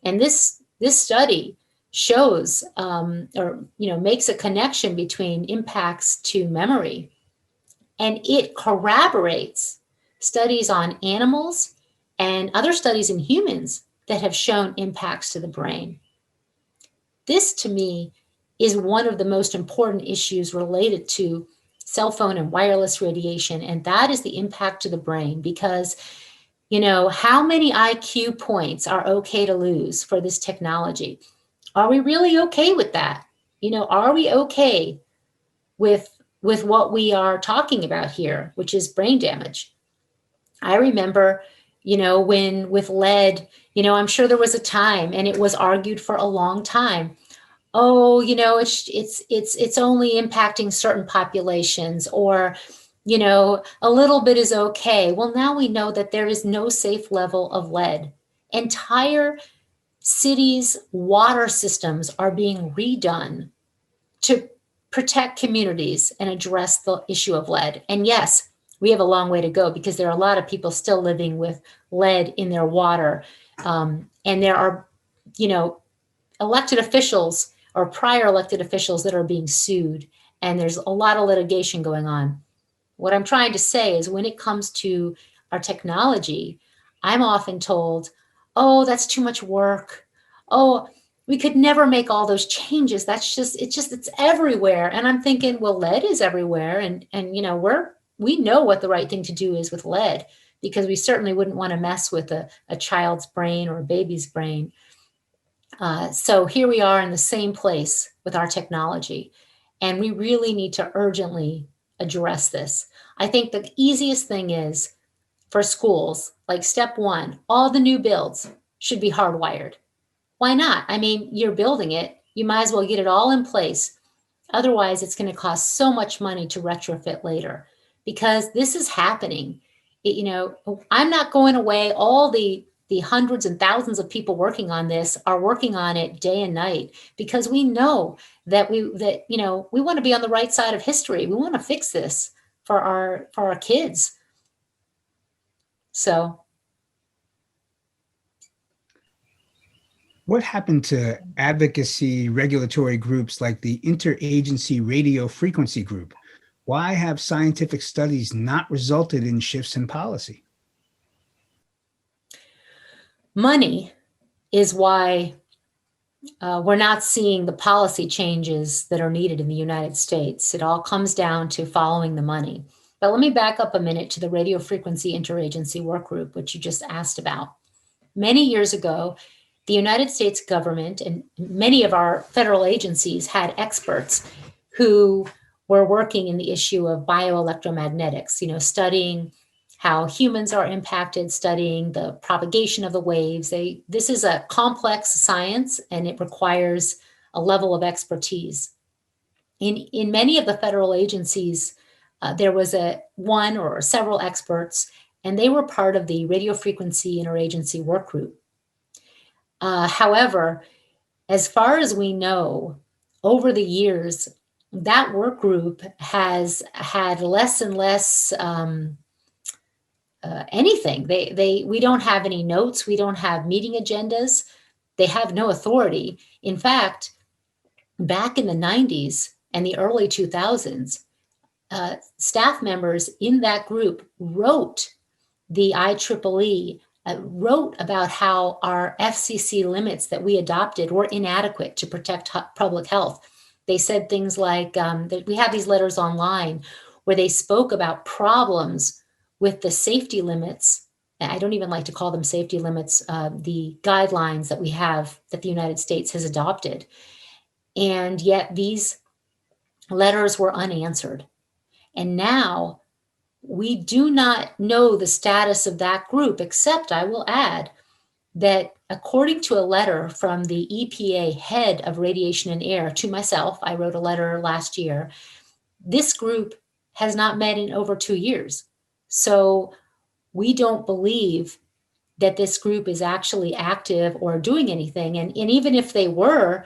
and this study shows makes a connection between impacts to memory, and it corroborates studies on animals and other studies in humans that have shown impacts to the brain. This, to me, is one of the most important issues related to cell phone and wireless radiation, and that is the impact to the brain. Because, how many IQ points are okay to lose for this technology? Are we really okay with that? Are we okay with what we are talking about here, which is brain damage? I remember, when with lead, I'm sure there was a time, and it was argued for a long time, oh, it's only impacting certain populations, or, a little bit is okay. Well, now we know that there is no safe level of lead. Entire cities' water systems are being redone to protect communities and address the issue of lead. And yes, we have a long way to go because there are a lot of people still living with lead in their water. And there are, elected officials or prior elected officials that are being sued. And there's a lot of litigation going on. What I'm trying to say is when it comes to our technology, I'm often told, oh, that's too much work. Oh, we could never make all those changes. It's everywhere. And I'm thinking, well, lead is everywhere. And we know what the right thing to do is with lead, because we certainly wouldn't want to mess with a child's brain or a baby's brain. So here we are in the same place with our technology. And we really need to urgently address this. I think the easiest thing is for schools, like step one, all the new builds should be hardwired. Why not? I mean, you're building it, you might as well get it all in place. Otherwise, it's going to cost so much money to retrofit later, because this is happening. I'm not going away. All the hundreds and thousands of people working on this are working on it day and night, because we know that we want to be on the right side of history. We want to fix this for our kids. So what happened to advocacy regulatory groups like the Interagency Radio Frequency Group? Why have scientific studies not resulted in shifts in policy? Money is why we're not seeing the policy changes that are needed in the United States. It all comes down to following the money. But let me back up a minute to the Radio Frequency Interagency Work Group, which you just asked about. Many years ago, the United States government and many of our federal agencies had experts who were working in the issue of bioelectromagnetics, studying how humans are impacted, studying the propagation of the waves. This is a complex science, and it requires a level of expertise. In many of the federal agencies, there was one or several experts, and they were part of the Radio Frequency Interagency Work Group. However, as far as we know, over the years, that work group has had less and less anything. We don't have any notes. We don't have meeting agendas. They have no authority. In fact, back in the 90s and the early 2000s, staff members in that group wrote the IEEE, wrote about how our FCC limits that we adopted were inadequate to protect public health. They said things like, that we have these letters online where they spoke about problems with the safety limits. I don't even like to call them safety limits, the guidelines that we have that the United States has adopted. And yet these letters were unanswered. And now we do not know the status of that group, except I will add that according to a letter from the EPA head of radiation and air to myself, I wrote a letter last year, this group has not met in over 2 years. So we don't believe that this group is actually active or doing anything. And even if they were,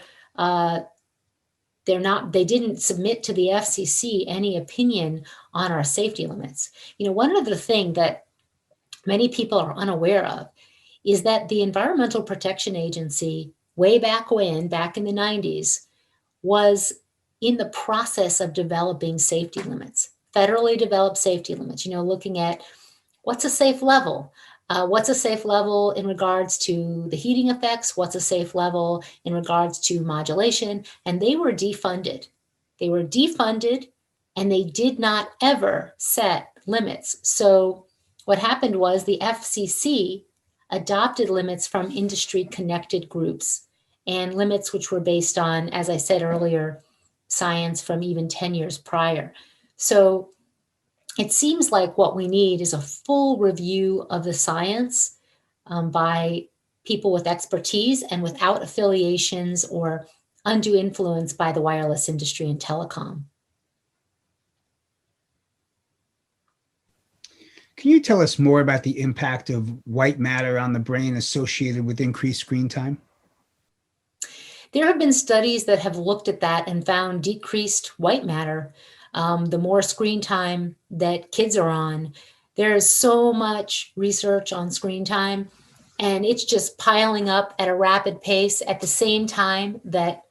they didn't submit to the FCC any opinion on our safety limits. One of the things that many people are unaware of is that the Environmental Protection Agency, way back in the 90s, was in the process of developing safety limits, federally developed safety limits, looking at what's a safe level. What's a safe level in regards to the heating effects? What's a safe level in regards to modulation? And they were defunded. And they did not ever set limits. So what happened was the FCC adopted limits from industry-connected groups, and limits which were based on, as I said earlier, science from even 10 years prior. So it seems like what we need is a full review of the science by people with expertise and without affiliations or undue influence by the wireless industry and telecom. Can you tell us more about the impact of white matter on the brain associated with increased screen time? There have been studies that have looked at that and found decreased white matter. The more screen time that kids are on, there is so much research on screen time, and it's just piling up at a rapid pace at the same time that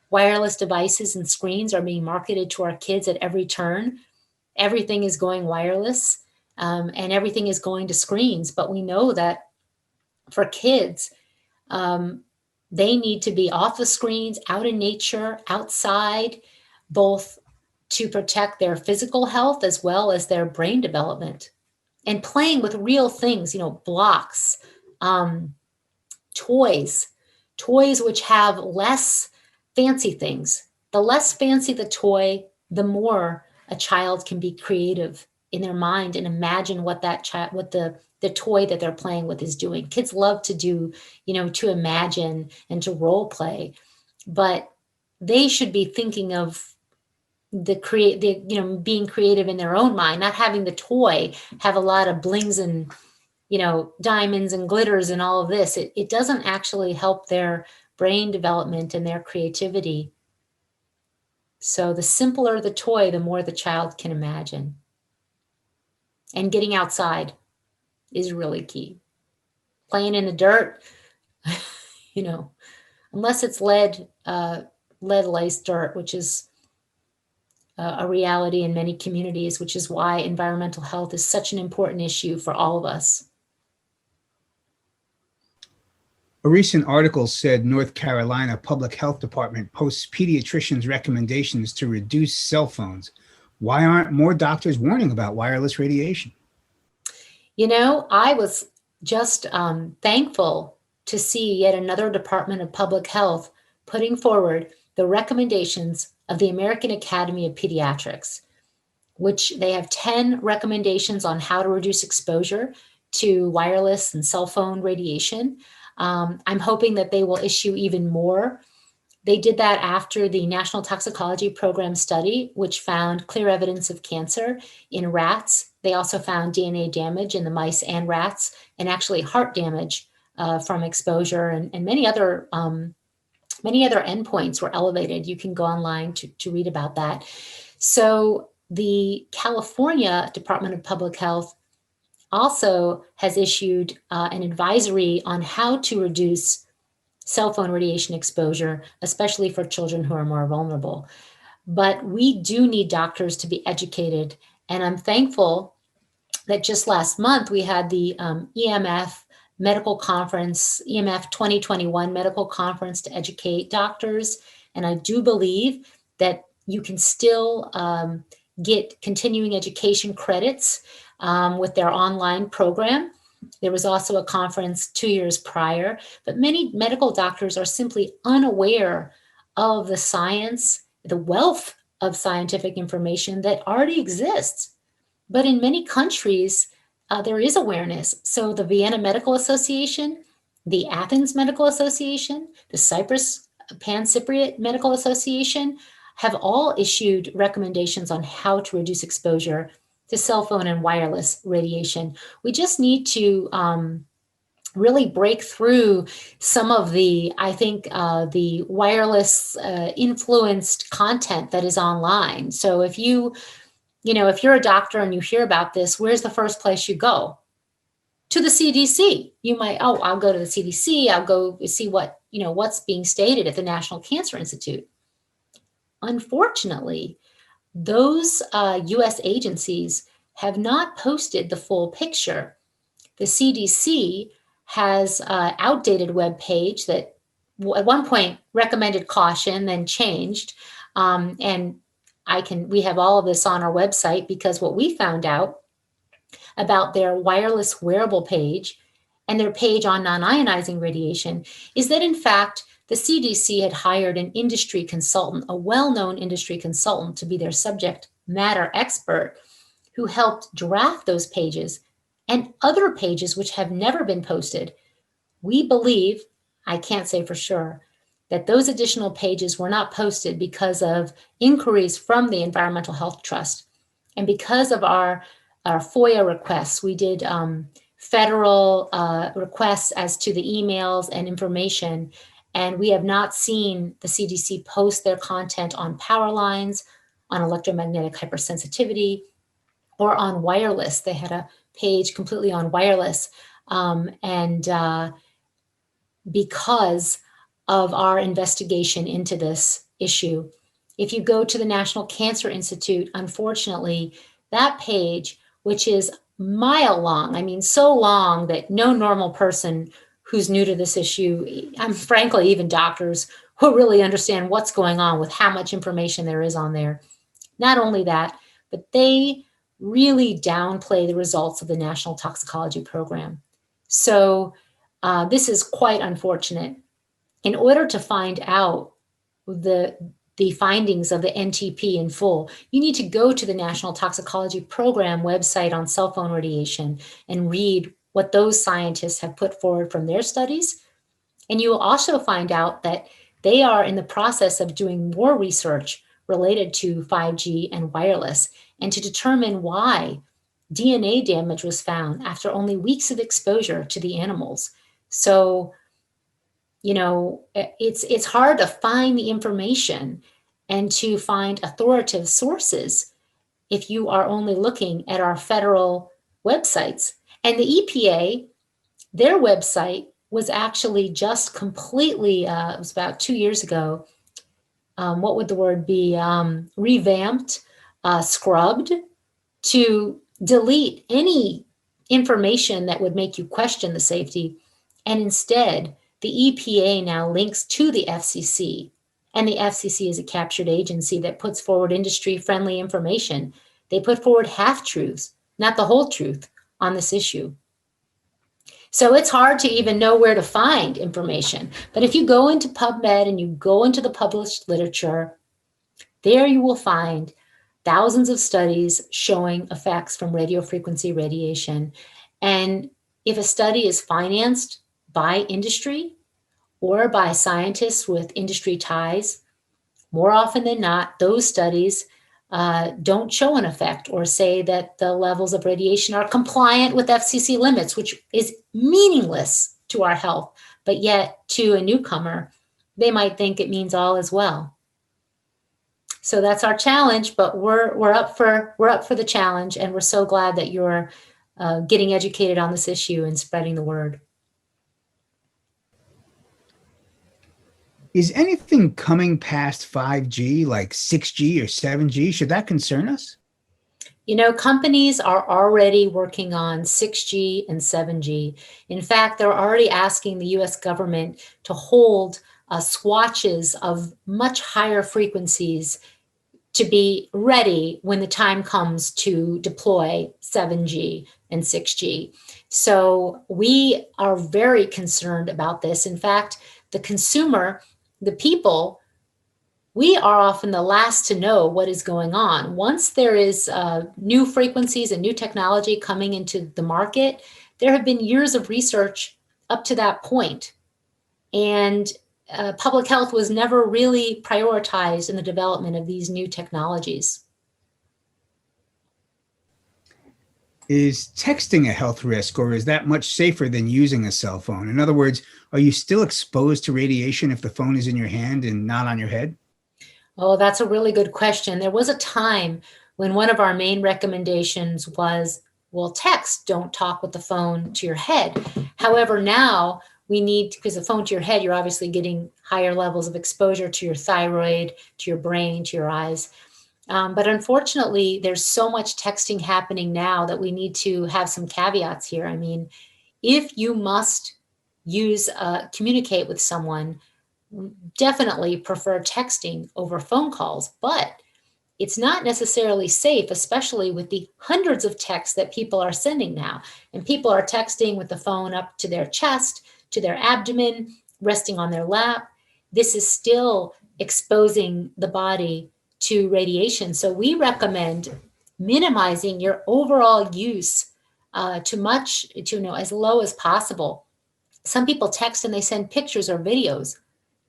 wireless devices and screens are being marketed to our kids at every turn. Everything is going wireless, and everything is going to screens. But we know that for kids, um, they need to be off the screens, out in nature, outside, both to protect their physical health as well as their brain development, and playing with real things, blocks, um, toys, toys which have less fancy things. The less fancy the toy, the more a child can be creative in their mind and imagine what that child, what the toy that they're playing with is doing. Kids love to do, to imagine and to role play, but they should be thinking of being creative in their own mind, not having the toy have a lot of blings and diamonds and glitters and all of this. It doesn't actually help their brain development and their creativity. So the simpler the toy, the more the child can imagine. And getting outside is really key. Playing in the dirt, unless it's lead-laced dirt, which is a reality in many communities, which is why environmental health is such an important issue for all of us. A recent article said North Carolina Public Health Department posts pediatricians' recommendations to reduce cell phones. Why aren't more doctors warning about wireless radiation? I was just thankful to see yet another Department of Public Health putting forward the recommendations of the American Academy of Pediatrics, which they have 10 recommendations on how to reduce exposure to wireless and cell phone radiation. I'm hoping that they will issue even more. They did that after the National Toxicology Program study, which found clear evidence of cancer in rats. They also found DNA damage in the mice and rats, and actually heart damage from exposure, and many other endpoints were elevated. You can go online to read about that. So the California Department of Public Health also has issued an advisory on how to reduce cell phone radiation exposure, especially for children who are more vulnerable. But we do need doctors to be educated. And I'm thankful that just last month we had the EMF medical conference, EMF 2021 medical conference to educate doctors. And I do believe that you can still get continuing education credits with their online program. There was also a conference 2 years prior, but many medical doctors are simply unaware of the science, the wealth of scientific information that already exists. But in many countries, there is awareness. So the Vienna Medical Association, the Athens Medical Association, the Cyprus Pan-Cypriot Medical Association have all issued recommendations on how to reduce exposure to cell phone and wireless radiation. We just need to really break through some of the, I think, the wireless influenced content that is online. So if if you're a doctor and you hear about this, where's the first place you go? To the CDC. You might, I'll go to the CDC. I'll go see what's being stated at the National Cancer Institute. Unfortunately, those US agencies have not posted the full picture. The CDC has an outdated web page that at one point recommended caution, then changed. And we have all of this on our website, because what we found out about their wireless wearable page and their page on non-ionizing radiation is that, in fact, the CDC had hired an industry consultant, a well-known industry consultant, to be their subject matter expert, who helped draft those pages and other pages which have never been posted. We believe, I can't say for sure, that those additional pages were not posted because of inquiries from the Environmental Health Trust. And because of our FOIA requests, we did federal requests as to the emails and information. And we have not seen the CDC post their content on power lines, on electromagnetic hypersensitivity, or on wireless. They had a page completely on wireless. And because of our investigation into this issue, if you go to the National Cancer Institute, unfortunately, that page, which is mile long, I mean, so long that no normal person who's new to this issue, frankly, even doctors who really understand what's going on with how much information there is on there. Not only that, but they really downplay the results of the National Toxicology Program. So this is quite unfortunate. In order to find out the findings of the NTP in full, you need to go to the National Toxicology Program website on cell phone radiation and read what those scientists have put forward from their studies. And you will also find out that they are in the process of doing more research related to 5G and wireless, and to determine why DNA damage was found after only weeks of exposure to the animals. So, you know, it's hard to find the information and to find authoritative sources if you are only looking at our federal websites. And the EPA, their website was actually just completely, it was about 2 years ago, what would the word be, revamped, scrubbed to delete any information that would make you question the safety. And instead, the EPA now links to the FCC. And the FCC is a captured agency that puts forward industry-friendly information. They put forward half-truths, not the whole truth, on this issue. So it's hard to even know where to find information. But if you go into PubMed and you go into the published literature, there you will find thousands of studies showing effects from radiofrequency radiation. And if a study is financed by industry or by scientists with industry ties, more often than not, those studies don't show an effect or say that the levels of radiation are compliant with FCC limits, which is meaningless to our health. But yet, to a newcomer, they might think it means all is well. So that's our challenge, but we're up for the challenge, and we're so glad that you're getting educated on this issue and spreading the word. Is anything coming past 5G, like 6G or 7G? Should that concern us? You know, companies are already working on 6G and 7G. In fact, they're already asking the US government to hold swatches of much higher frequencies to be ready when the time comes to deploy 7G and 6G. So we are very concerned about this. In fact, the consumer, the people, we are often the last to know what is going on. Once there is new frequencies and new technology coming into the market, there have been years of research up to that point. And public health was never really prioritized in the development of these new technologies. Is texting a health risk, or is that much safer than using a cell phone? In other words, are you still exposed to radiation if the phone is in your hand and not on your head? Oh, that's a really good question. There was a time when one of our main recommendations was, well, text, don't talk with the phone to your head. However, now we need, because the phone to your head, you're obviously getting higher levels of exposure to your thyroid, to your brain, to your eyes. But unfortunately, there's so much texting happening now that we need to have some caveats here. I mean, if you must communicate with someone, definitely prefer texting over phone calls, but it's not necessarily safe, especially with the hundreds of texts that people are sending now. And people are texting with the phone up to their chest, to their abdomen, resting on their lap. This is still exposing the body to radiation. So we recommend minimizing your overall use to as low as possible. Some people text and they send pictures or videos.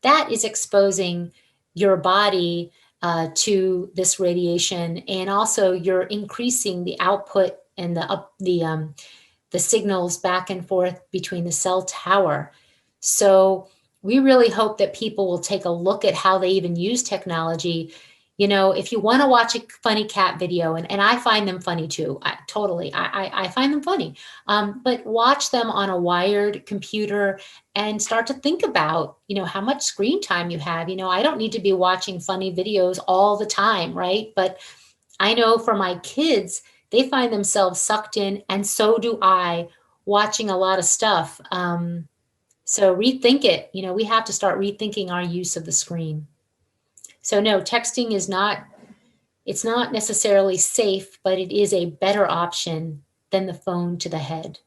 That is exposing your body to this radiation, and also you're increasing the output and the signals back and forth between the cell tower. So we really hope that people will take a look at how they even use technology. If you want to watch a funny cat video, and I find them funny too, I find them funny, but watch them on a wired computer and start to think about, how much screen time you have. I don't need to be watching funny videos all the time, right? But I know for my kids, they find themselves sucked in, and so do I, watching a lot of stuff. So rethink it. We have to start rethinking our use of the screen. So no, texting is not, it's not necessarily safe, but it is a better option than the phone to the head.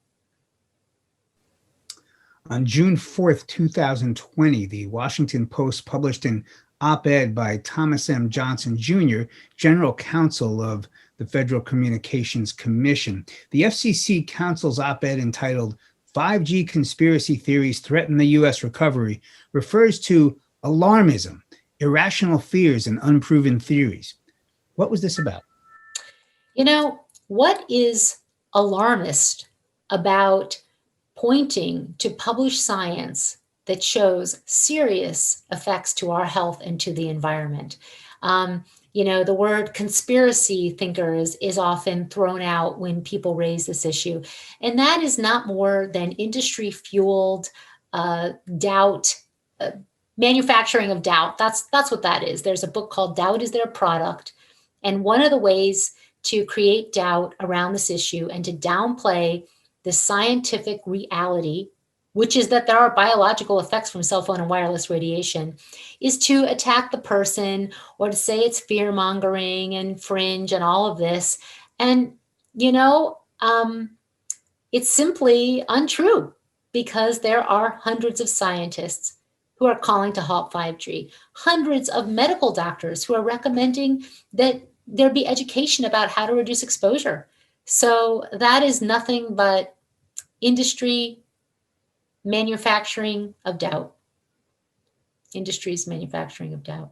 On June 4th, 2020, the Washington Post published an op-ed by Thomas M. Johnson Jr., General Counsel of the Federal Communications Commission. The FCC counsel's op-ed, entitled 5G Conspiracy Theories Threaten the U.S. Recovery, refers to alarmism, irrational fears, and unproven theories. What was this about? What is alarmist about pointing to published science that shows serious effects to our health and to the environment? The word conspiracy thinkers is often thrown out when people raise this issue. And that is not more than industry fueled doubt, manufacturing of doubt. That's what that is. There's a book called Doubt is Their Product. And one of the ways to create doubt around this issue and to downplay the scientific reality, which is that there are biological effects from cell phone and wireless radiation, is to attack the person or to say it's fear mongering and fringe and all of this. And, it's simply untrue, because there are hundreds of scientists who are calling to halt 5G, hundreds of medical doctors who are recommending that there be education about how to reduce exposure. So that is nothing but industry manufacturing of doubt. Industry's manufacturing of doubt.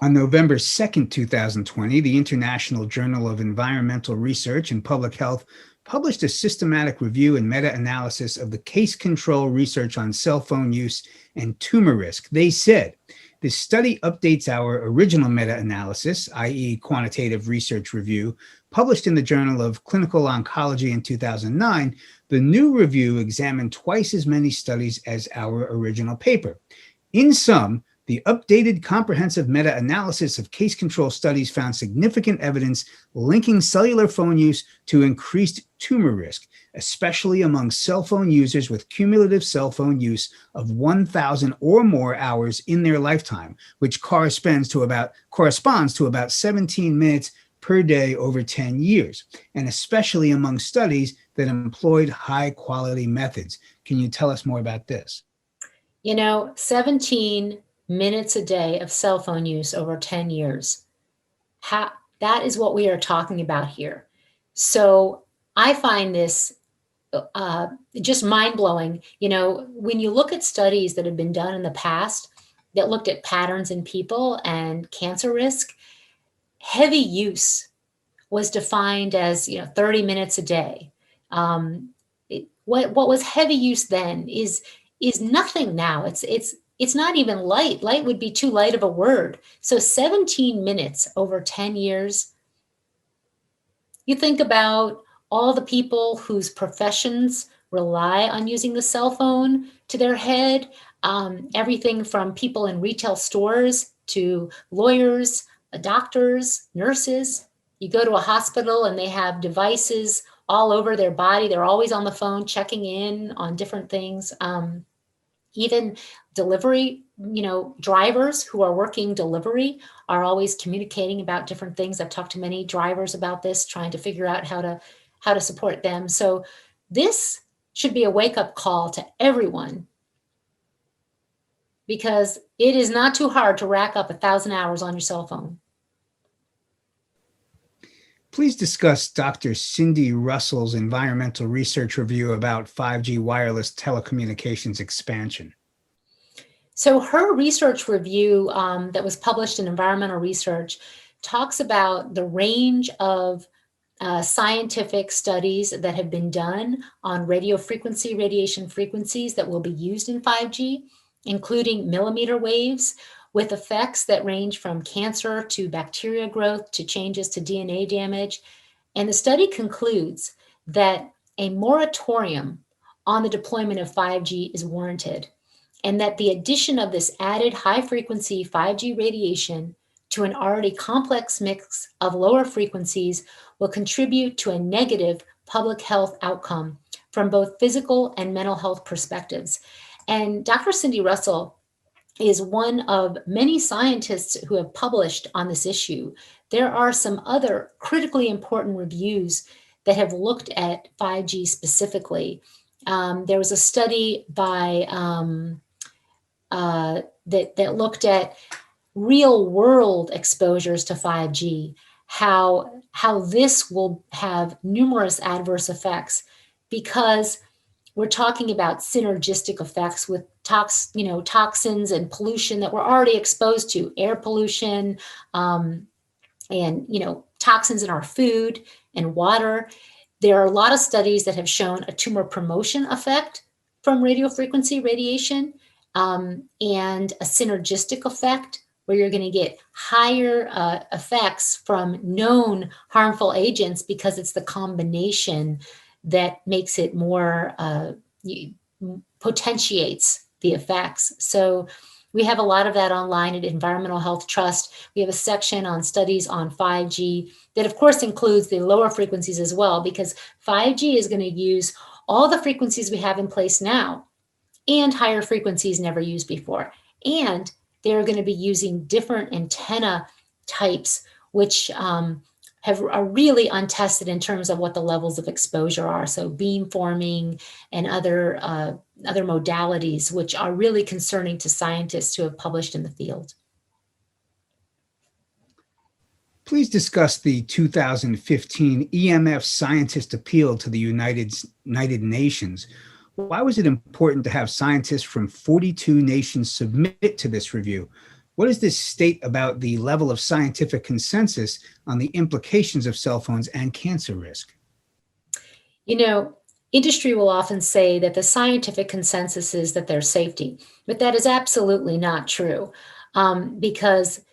On November 2nd, 2020, the International Journal of Environmental Research and Public Health published a systematic review and meta-analysis of the case control research on cell phone use and tumor risk. They said, this study updates our original meta-analysis, i.e. quantitative research review, published in the Journal of Clinical Oncology in 2009. The new review examined twice as many studies as our original paper. In sum, the updated comprehensive meta-analysis of case control studies found significant evidence linking cellular phone use to increased tumor risk, especially among cell phone users with cumulative cell phone use of 1,000 or more hours in their lifetime, which corresponds to about 17 minutes per day over 10 years, and especially among studies that employed high-quality methods. Can you tell us more about this? 17 minutes a day of cell phone use over 10 years. That is what we are talking about here. So I find this just mind-blowing. When you look at studies that have been done in the past that looked at patterns in people and cancer risk, heavy use was defined as 30 minutes a day. What was heavy use then is nothing now. It's not even light. Light would be too light of a word. So 17 minutes over 10 years. You think about all the people whose professions rely on using the cell phone to their head, everything from people in retail stores to lawyers, doctors, nurses. You go to a hospital and they have devices all over their body. They're always on the phone checking in on different things. Even delivery, drivers who are working delivery are always communicating about different things. I've talked to many drivers about this, trying to figure out how to support them. So this should be a wake-up call to everyone, because it is not too hard to rack up 1,000 hours on your cell phone. Please discuss Dr. Cindy Russell's environmental research review about 5G wireless telecommunications expansion. So her research review that was published in Environmental Research talks about the range of scientific studies that have been done on radiation frequencies that will be used in 5G, including millimeter waves with effects that range from cancer to bacteria growth to changes to DNA damage. And the study concludes that a moratorium on the deployment of 5G is warranted, and that the addition of this added high frequency 5G radiation to an already complex mix of lower frequencies will contribute to a negative public health outcome from both physical and mental health perspectives. And Dr. Cindy Russell is one of many scientists who have published on this issue. There are some other critically important reviews that have looked at 5G specifically. There was a study by that looked at real world exposures to 5G, how this will have numerous adverse effects, because we're talking about synergistic effects with toxins and pollution that we're already exposed to, air pollution, and toxins in our food and water. There are a lot of studies that have shown a tumor promotion effect from radiofrequency radiation, and a synergistic effect where you're going to get higher effects from known harmful agents, because it's the combination that makes it more, potentiates the effects. So we have a lot of that online at Environmental Health Trust. We have a section on studies on 5G that, of course, includes the lower frequencies as well, because 5G is going to use all the frequencies we have in place now and higher frequencies never used before. And they're going to be using different antenna types, which are really untested in terms of what the levels of exposure are. So beam forming and other modalities, which are really concerning to scientists who have published in the field. Please discuss the 2015 EMF scientist appeal to the United Nations. Why was it important to have scientists from 42 nations submit to this review? What does this state about the level of scientific consensus on the implications of cell phones and cancer risk? Industry will often say that the scientific consensus is that there's safety, but that is absolutely not true, because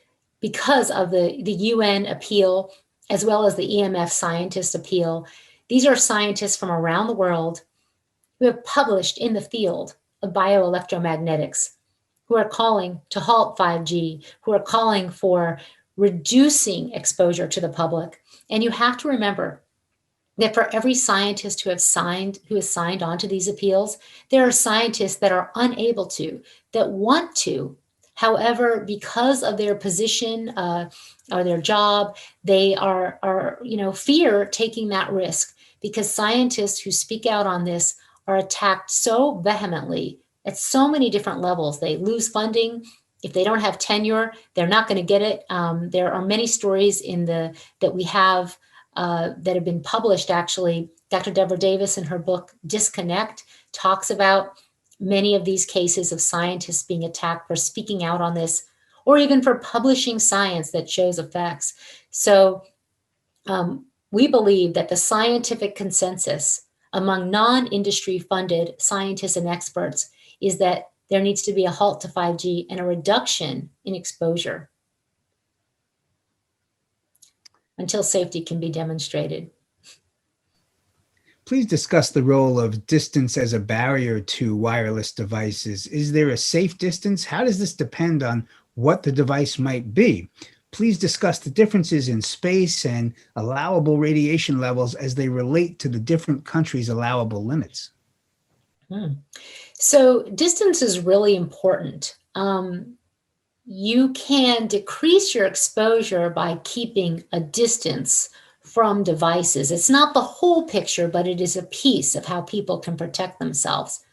of the UN appeal, as well as the EMF scientist appeal. These are scientists from around the world who have published in the field of bioelectromagnetics, who are calling to halt 5G, who are calling for reducing exposure to the public. And you have to remember that for every scientist who has signed on to these appeals, there are scientists that are unable to, that want to. However, because of their position or their job, they are fear taking that risk, because scientists who speak out on this are attacked so vehemently at so many different levels. They lose funding. If they don't have tenure, they're not going to get it. There are many stories that we have that have been published, actually. Dr. Deborah Davis, in her book Disconnect, talks about many of these cases of scientists being attacked for speaking out on this, or even for publishing science that shows effects. So we believe that the scientific consensus among non-industry funded scientists and experts is that there needs to be a halt to 5G and a reduction in exposure until safety can be demonstrated. Please discuss the role of distance as a barrier to wireless devices. Is there a safe distance? How does this depend on what the device might be? Please discuss the differences in space and allowable radiation levels as they relate to the different countries' allowable limits. So distance is really important. You can decrease your exposure by keeping a distance from devices. It's not the whole picture, but it is a piece of how people can protect themselves.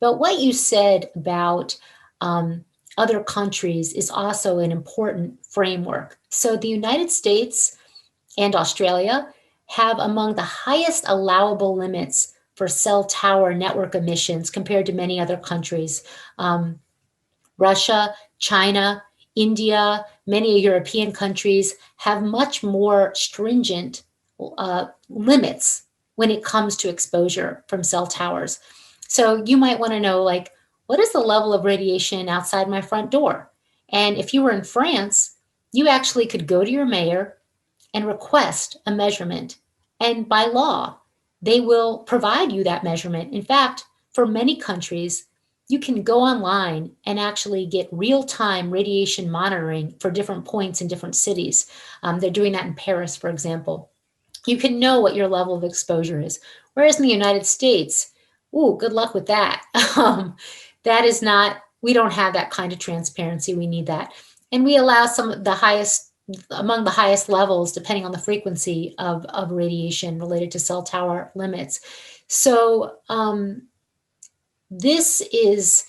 But what you said about other countries is also an important framework. So the United States and Australia have among the highest allowable limits for cell tower network emissions compared to many other countries. Russia, China, India, many European countries have much more stringent limits when it comes to exposure from cell towers. So you might want to know, like, what is the level of radiation outside my front door? And if you were in France, you actually could go to your mayor and request a measurement. And by law, they will provide you that measurement. In fact, for many countries, you can go online and actually get real-time radiation monitoring for different points in different cities. They're doing that in Paris, for example. You can know what your level of exposure is. Whereas in the United States, ooh, good luck with that. That is not, we don't have that kind of transparency. We need that. And we allow some of the highest, among the highest levels, depending on the frequency of radiation related to cell tower limits. So this is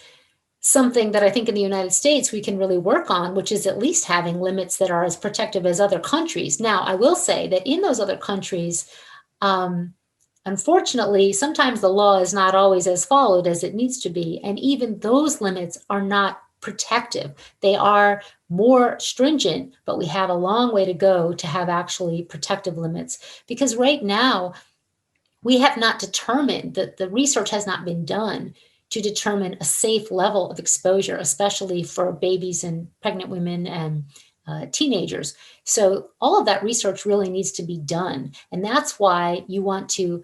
something that I think in the United States we can really work on, which is at least having limits that are as protective as other countries. Now, I will say that in those other countries, unfortunately, sometimes the law is not always as followed as it needs to be. And even those limits are not protective. They are more stringent, but we have a long way to go to have actually protective limits. Because right now, we have not determined, that the research has not been done to determine a safe level of exposure, especially for babies and pregnant women and teenagers. So all of that research really needs to be done. And that's why you want to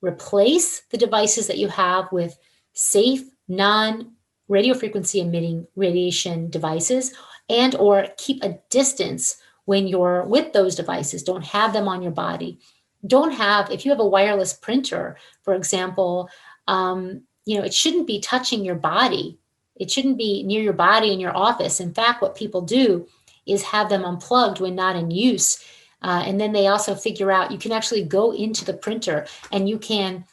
replace the devices that you have with safe, non-radio frequency emitting radiation devices, and or keep a distance when you're with those devices. Don't have them on your body. Don't have, if you have a wireless printer, for example, it shouldn't be touching your body. It shouldn't be near your body in your office. In fact, what people do is have them unplugged when not in use. And then they also figure out you can actually go into the printer and you can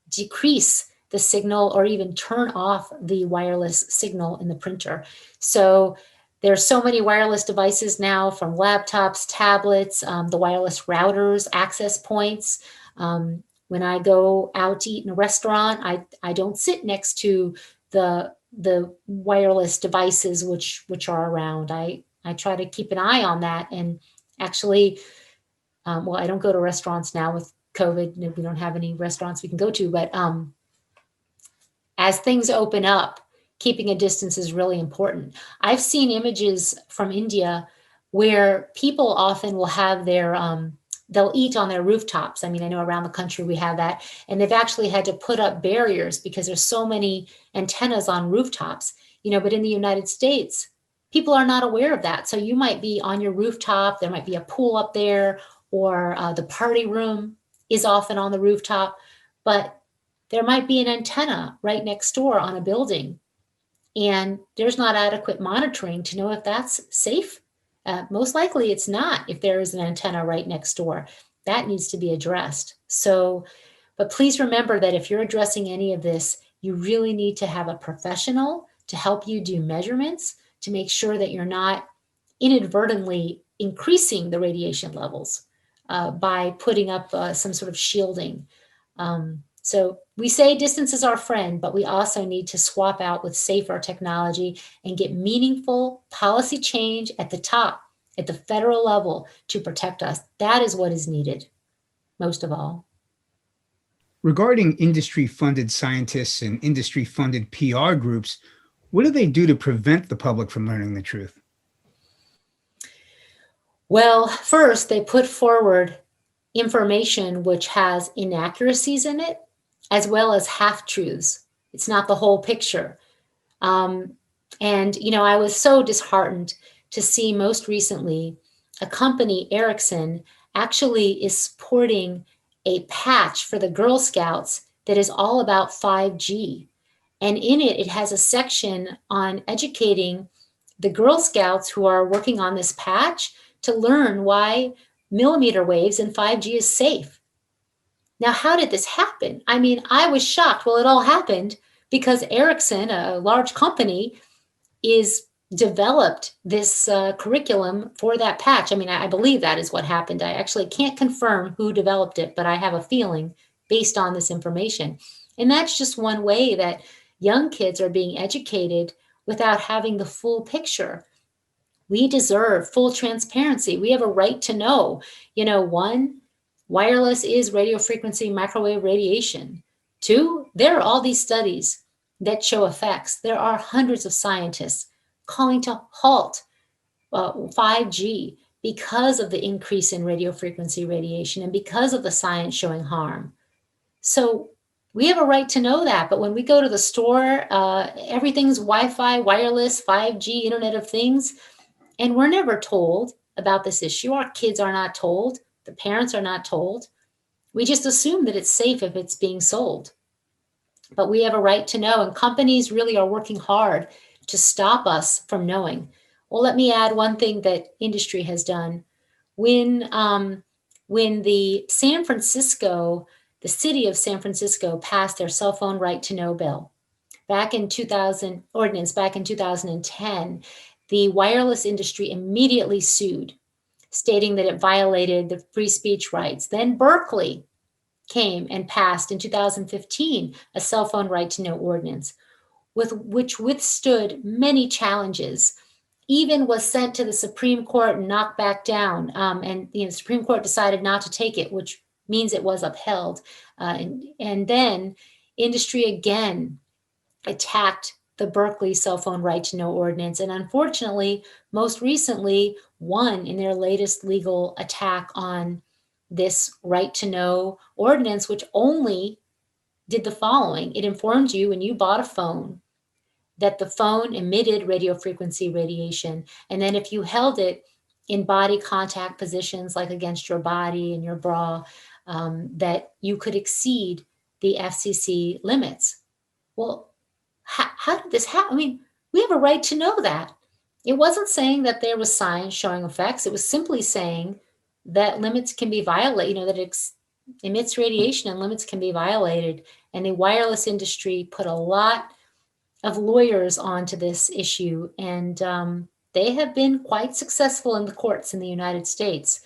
decrease the signal or even turn off the wireless signal in the printer. So there's so many wireless devices now, from laptops, tablets, the wireless routers, access points. When I go out to eat in a restaurant, I don't sit next to the wireless devices which are around. I try to keep an eye on that. And actually, I don't go to restaurants now with COVID. We don't have any restaurants we can go to, but as things open up, keeping a distance is really important. I've seen images from India where people often will have their, they'll eat on their rooftops. I mean, I know around the country we have that, and they've actually had to put up barriers because there's so many antennas on rooftops, but in the United States, people are not aware of that. So you might be on your rooftop, there might be a pool up there, or the party room is often on the rooftop, but there might be an antenna right next door on a building, and there's not adequate monitoring to know if that's safe. Most likely it's not if there is an antenna right next door. That needs to be addressed. So, but please remember that if you're addressing any of this, you really need to have a professional to help you do measurements to make sure that you're not inadvertently increasing the radiation levels by putting up some sort of shielding. So we say distance is our friend, but we also need to swap out with safer technology and get meaningful policy change at the top, at the federal level, to protect us. That is what is needed most of all. Regarding industry-funded scientists and industry-funded PR groups, what do they do to prevent the public from learning the truth? Well, first, they put forward information which has inaccuracies in it, as well as half-truths. It's not the whole picture. And, I was so disheartened to see most recently a company, Ericsson, actually is supporting a patch for the Girl Scouts that is all about 5G. And in it, it has a section on educating the Girl Scouts who are working on this patch to learn why millimeter waves and 5G is safe. Now, how did this happen? I mean, I was shocked. Well, it all happened because Ericsson, a large company, is developed this curriculum for that patch. I mean, I believe that is what happened. I actually can't confirm who developed it, but I have a feeling based on this information. And that's just one way that young kids are being educated without having the full picture. We deserve full transparency. We have a right to know, one, Wireless is radio frequency microwave radiation. 2, there are all these studies that show effects. There are hundreds of scientists calling to halt 5G because of the increase in radio frequency radiation and because of the science showing harm. So we have a right to know that. But when we go to the store, everything's Wi-Fi, wireless, 5G, Internet of Things, and we're never told about this issue. Our kids are not told. The parents are not told. We just assume that it's safe if it's being sold. But we have a right to know, and companies really are working hard to stop us from knowing. Well, let me add one thing that industry has done. When the city of San Francisco passed their cell phone right to know bill back in 2010, the wireless industry immediately sued, stating that it violated the free speech rights. Then Berkeley came and passed in 2015 a cell phone right to know ordinance, which withstood many challenges, even was sent to the Supreme Court and knocked back down. And the Supreme Court decided not to take it, which means it was upheld. And then industry again attacked the Berkeley cell phone right to know ordinance. And unfortunately, most recently, won in their latest legal attack on this right to know ordinance, which only did the following. It informed you when you bought a phone that the phone emitted radio frequency radiation. And then if you held it in body contact positions, like against your body and your bra, that you could exceed the FCC limits. Well, how did this happen? I mean, we have a right to know that. It wasn't saying that there was science showing effects. It was simply saying that limits can be violated, that it emits radiation and limits can be violated. And the wireless industry put a lot of lawyers onto this issue, and they have been quite successful in the courts in the United States.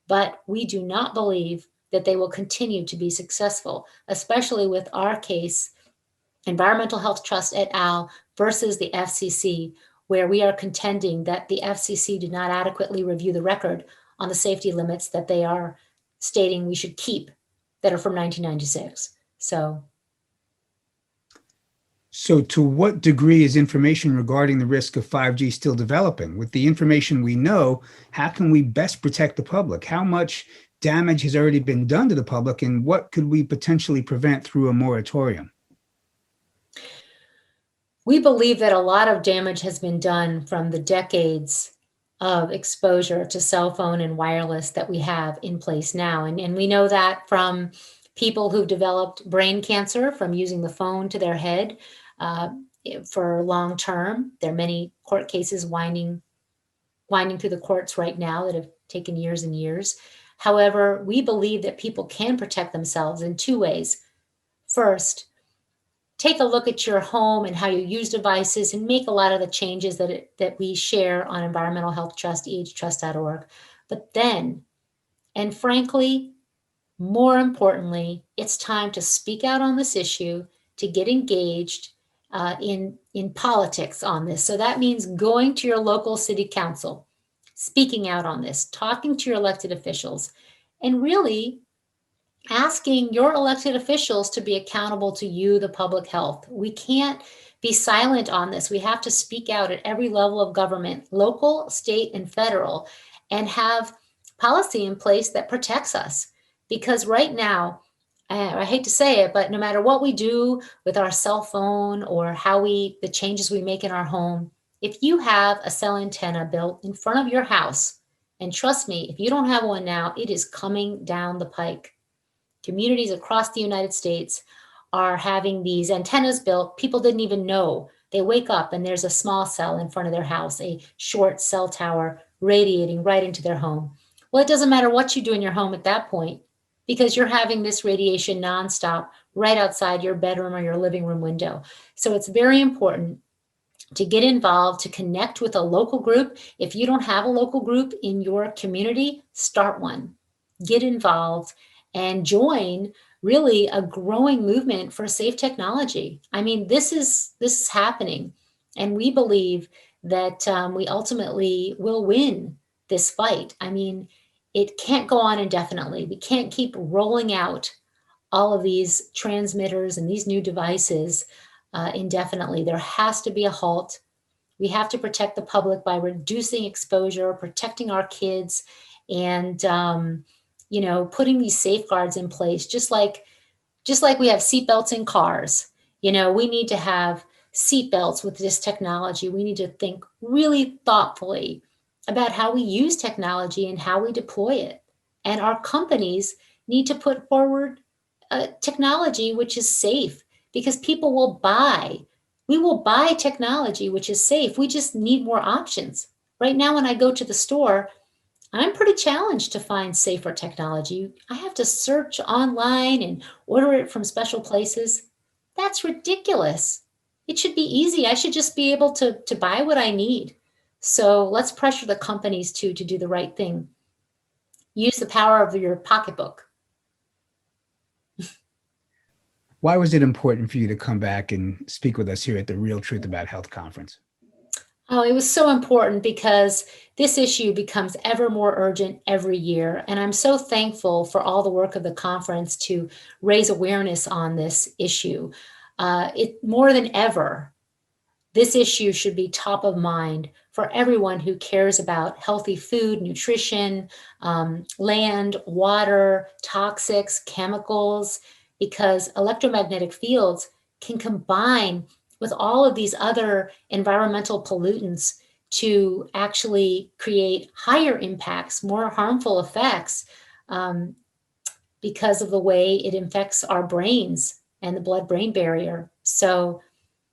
But we do not believe that they will continue to be successful, especially with our case, Environmental Health Trust et al. Versus the FCC, where we are contending that the FCC did not adequately review the record on the safety limits that they are stating we should keep that are from 1996. So to what degree is information regarding the risk of 5G still developing? With the information we know, how can we best protect the public? How much damage has already been done to the public, and what could we potentially prevent through a moratorium? We believe that a lot of damage has been done from the decades of exposure to cell phone and wireless that we have in place now. And we know that from people who've developed brain cancer from using the phone to their head for long term. There are many court cases winding through the courts right now that have taken years and years. However, we believe that people can protect themselves in two ways. First, take a look at your home and how you use devices and make a lot of the changes that we share on Environmental Health Trust, ehtrust.org. But then, and frankly, more importantly, it's time to speak out on this issue, to get engaged in politics on this. So that means going to your local city council, speaking out on this, talking to your elected officials, and really asking your elected officials to be accountable to you, the public health. We can't be silent on this. We have to speak out at every level of government, local, state, and federal, and have policy in place that protects us. Because right now, I hate to say it, but no matter what we do with our cell phone or the changes we make in our home, if you have a cell antenna built in front of your house, and trust me, if you don't have one now, it is coming down the pike. Communities across the United States are having these antennas built. People didn't even know. They wake up and there's a small cell in front of their house, a short cell tower radiating right into their home. Well, it doesn't matter what you do in your home at that point, because you're having this radiation nonstop right outside your bedroom or your living room window. So it's very important to get involved, to connect with a local group. If you don't have a local group in your community, start one. Get involved and join really a growing movement for safe technology. I mean, this is happening, and we believe that we ultimately will win this fight. I mean, it can't go on indefinitely. We can't keep rolling out all of these transmitters and these new devices indefinitely. There has to be a halt. We have to protect the public by reducing exposure, protecting our kids, and putting these safeguards in place. Just like we have seatbelts in cars, we need to have seatbelts with this technology. We need to think really thoughtfully about how we use technology and how we deploy it. And our companies need to put forward technology which is safe, because people will buy. We will buy technology which is safe. We just need more options. Right now, when I go to the store, I'm pretty challenged to find safer technology. I have to search online and order it from special places. That's ridiculous. It should be easy. I should just be able to buy what I need. So let's pressure the companies to do the right thing. Use the power of your pocketbook. Why was it important for you to come back and speak with us here at the Real Truth About Health conference? Oh, it was so important because this issue becomes ever more urgent every year. And I'm so thankful for all the work of the conference to raise awareness on this issue. It more than ever, this issue should be top of mind for everyone who cares about healthy food, nutrition, land, water, toxics, chemicals, because electromagnetic fields can combine with all of these other environmental pollutants to actually create higher impacts, more harmful effects, um, because of the way it infects our brains and the blood-brain barrier. So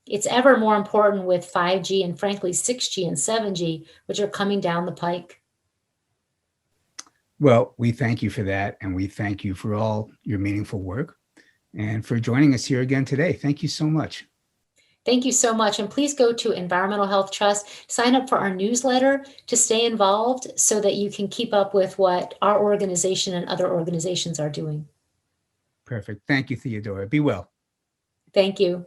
it's ever more important with 5G and frankly 6G and 7G, which are coming down the pike. Well, we thank you for that, and we thank you for all your meaningful work and for joining us here again today. Thank you so much. Thank you so much. And please go to Environmental Health Trust, sign up for our newsletter to stay involved so that you can keep up with what our organization and other organizations are doing. Perfect. Thank you, Theodora. Be well. Thank you.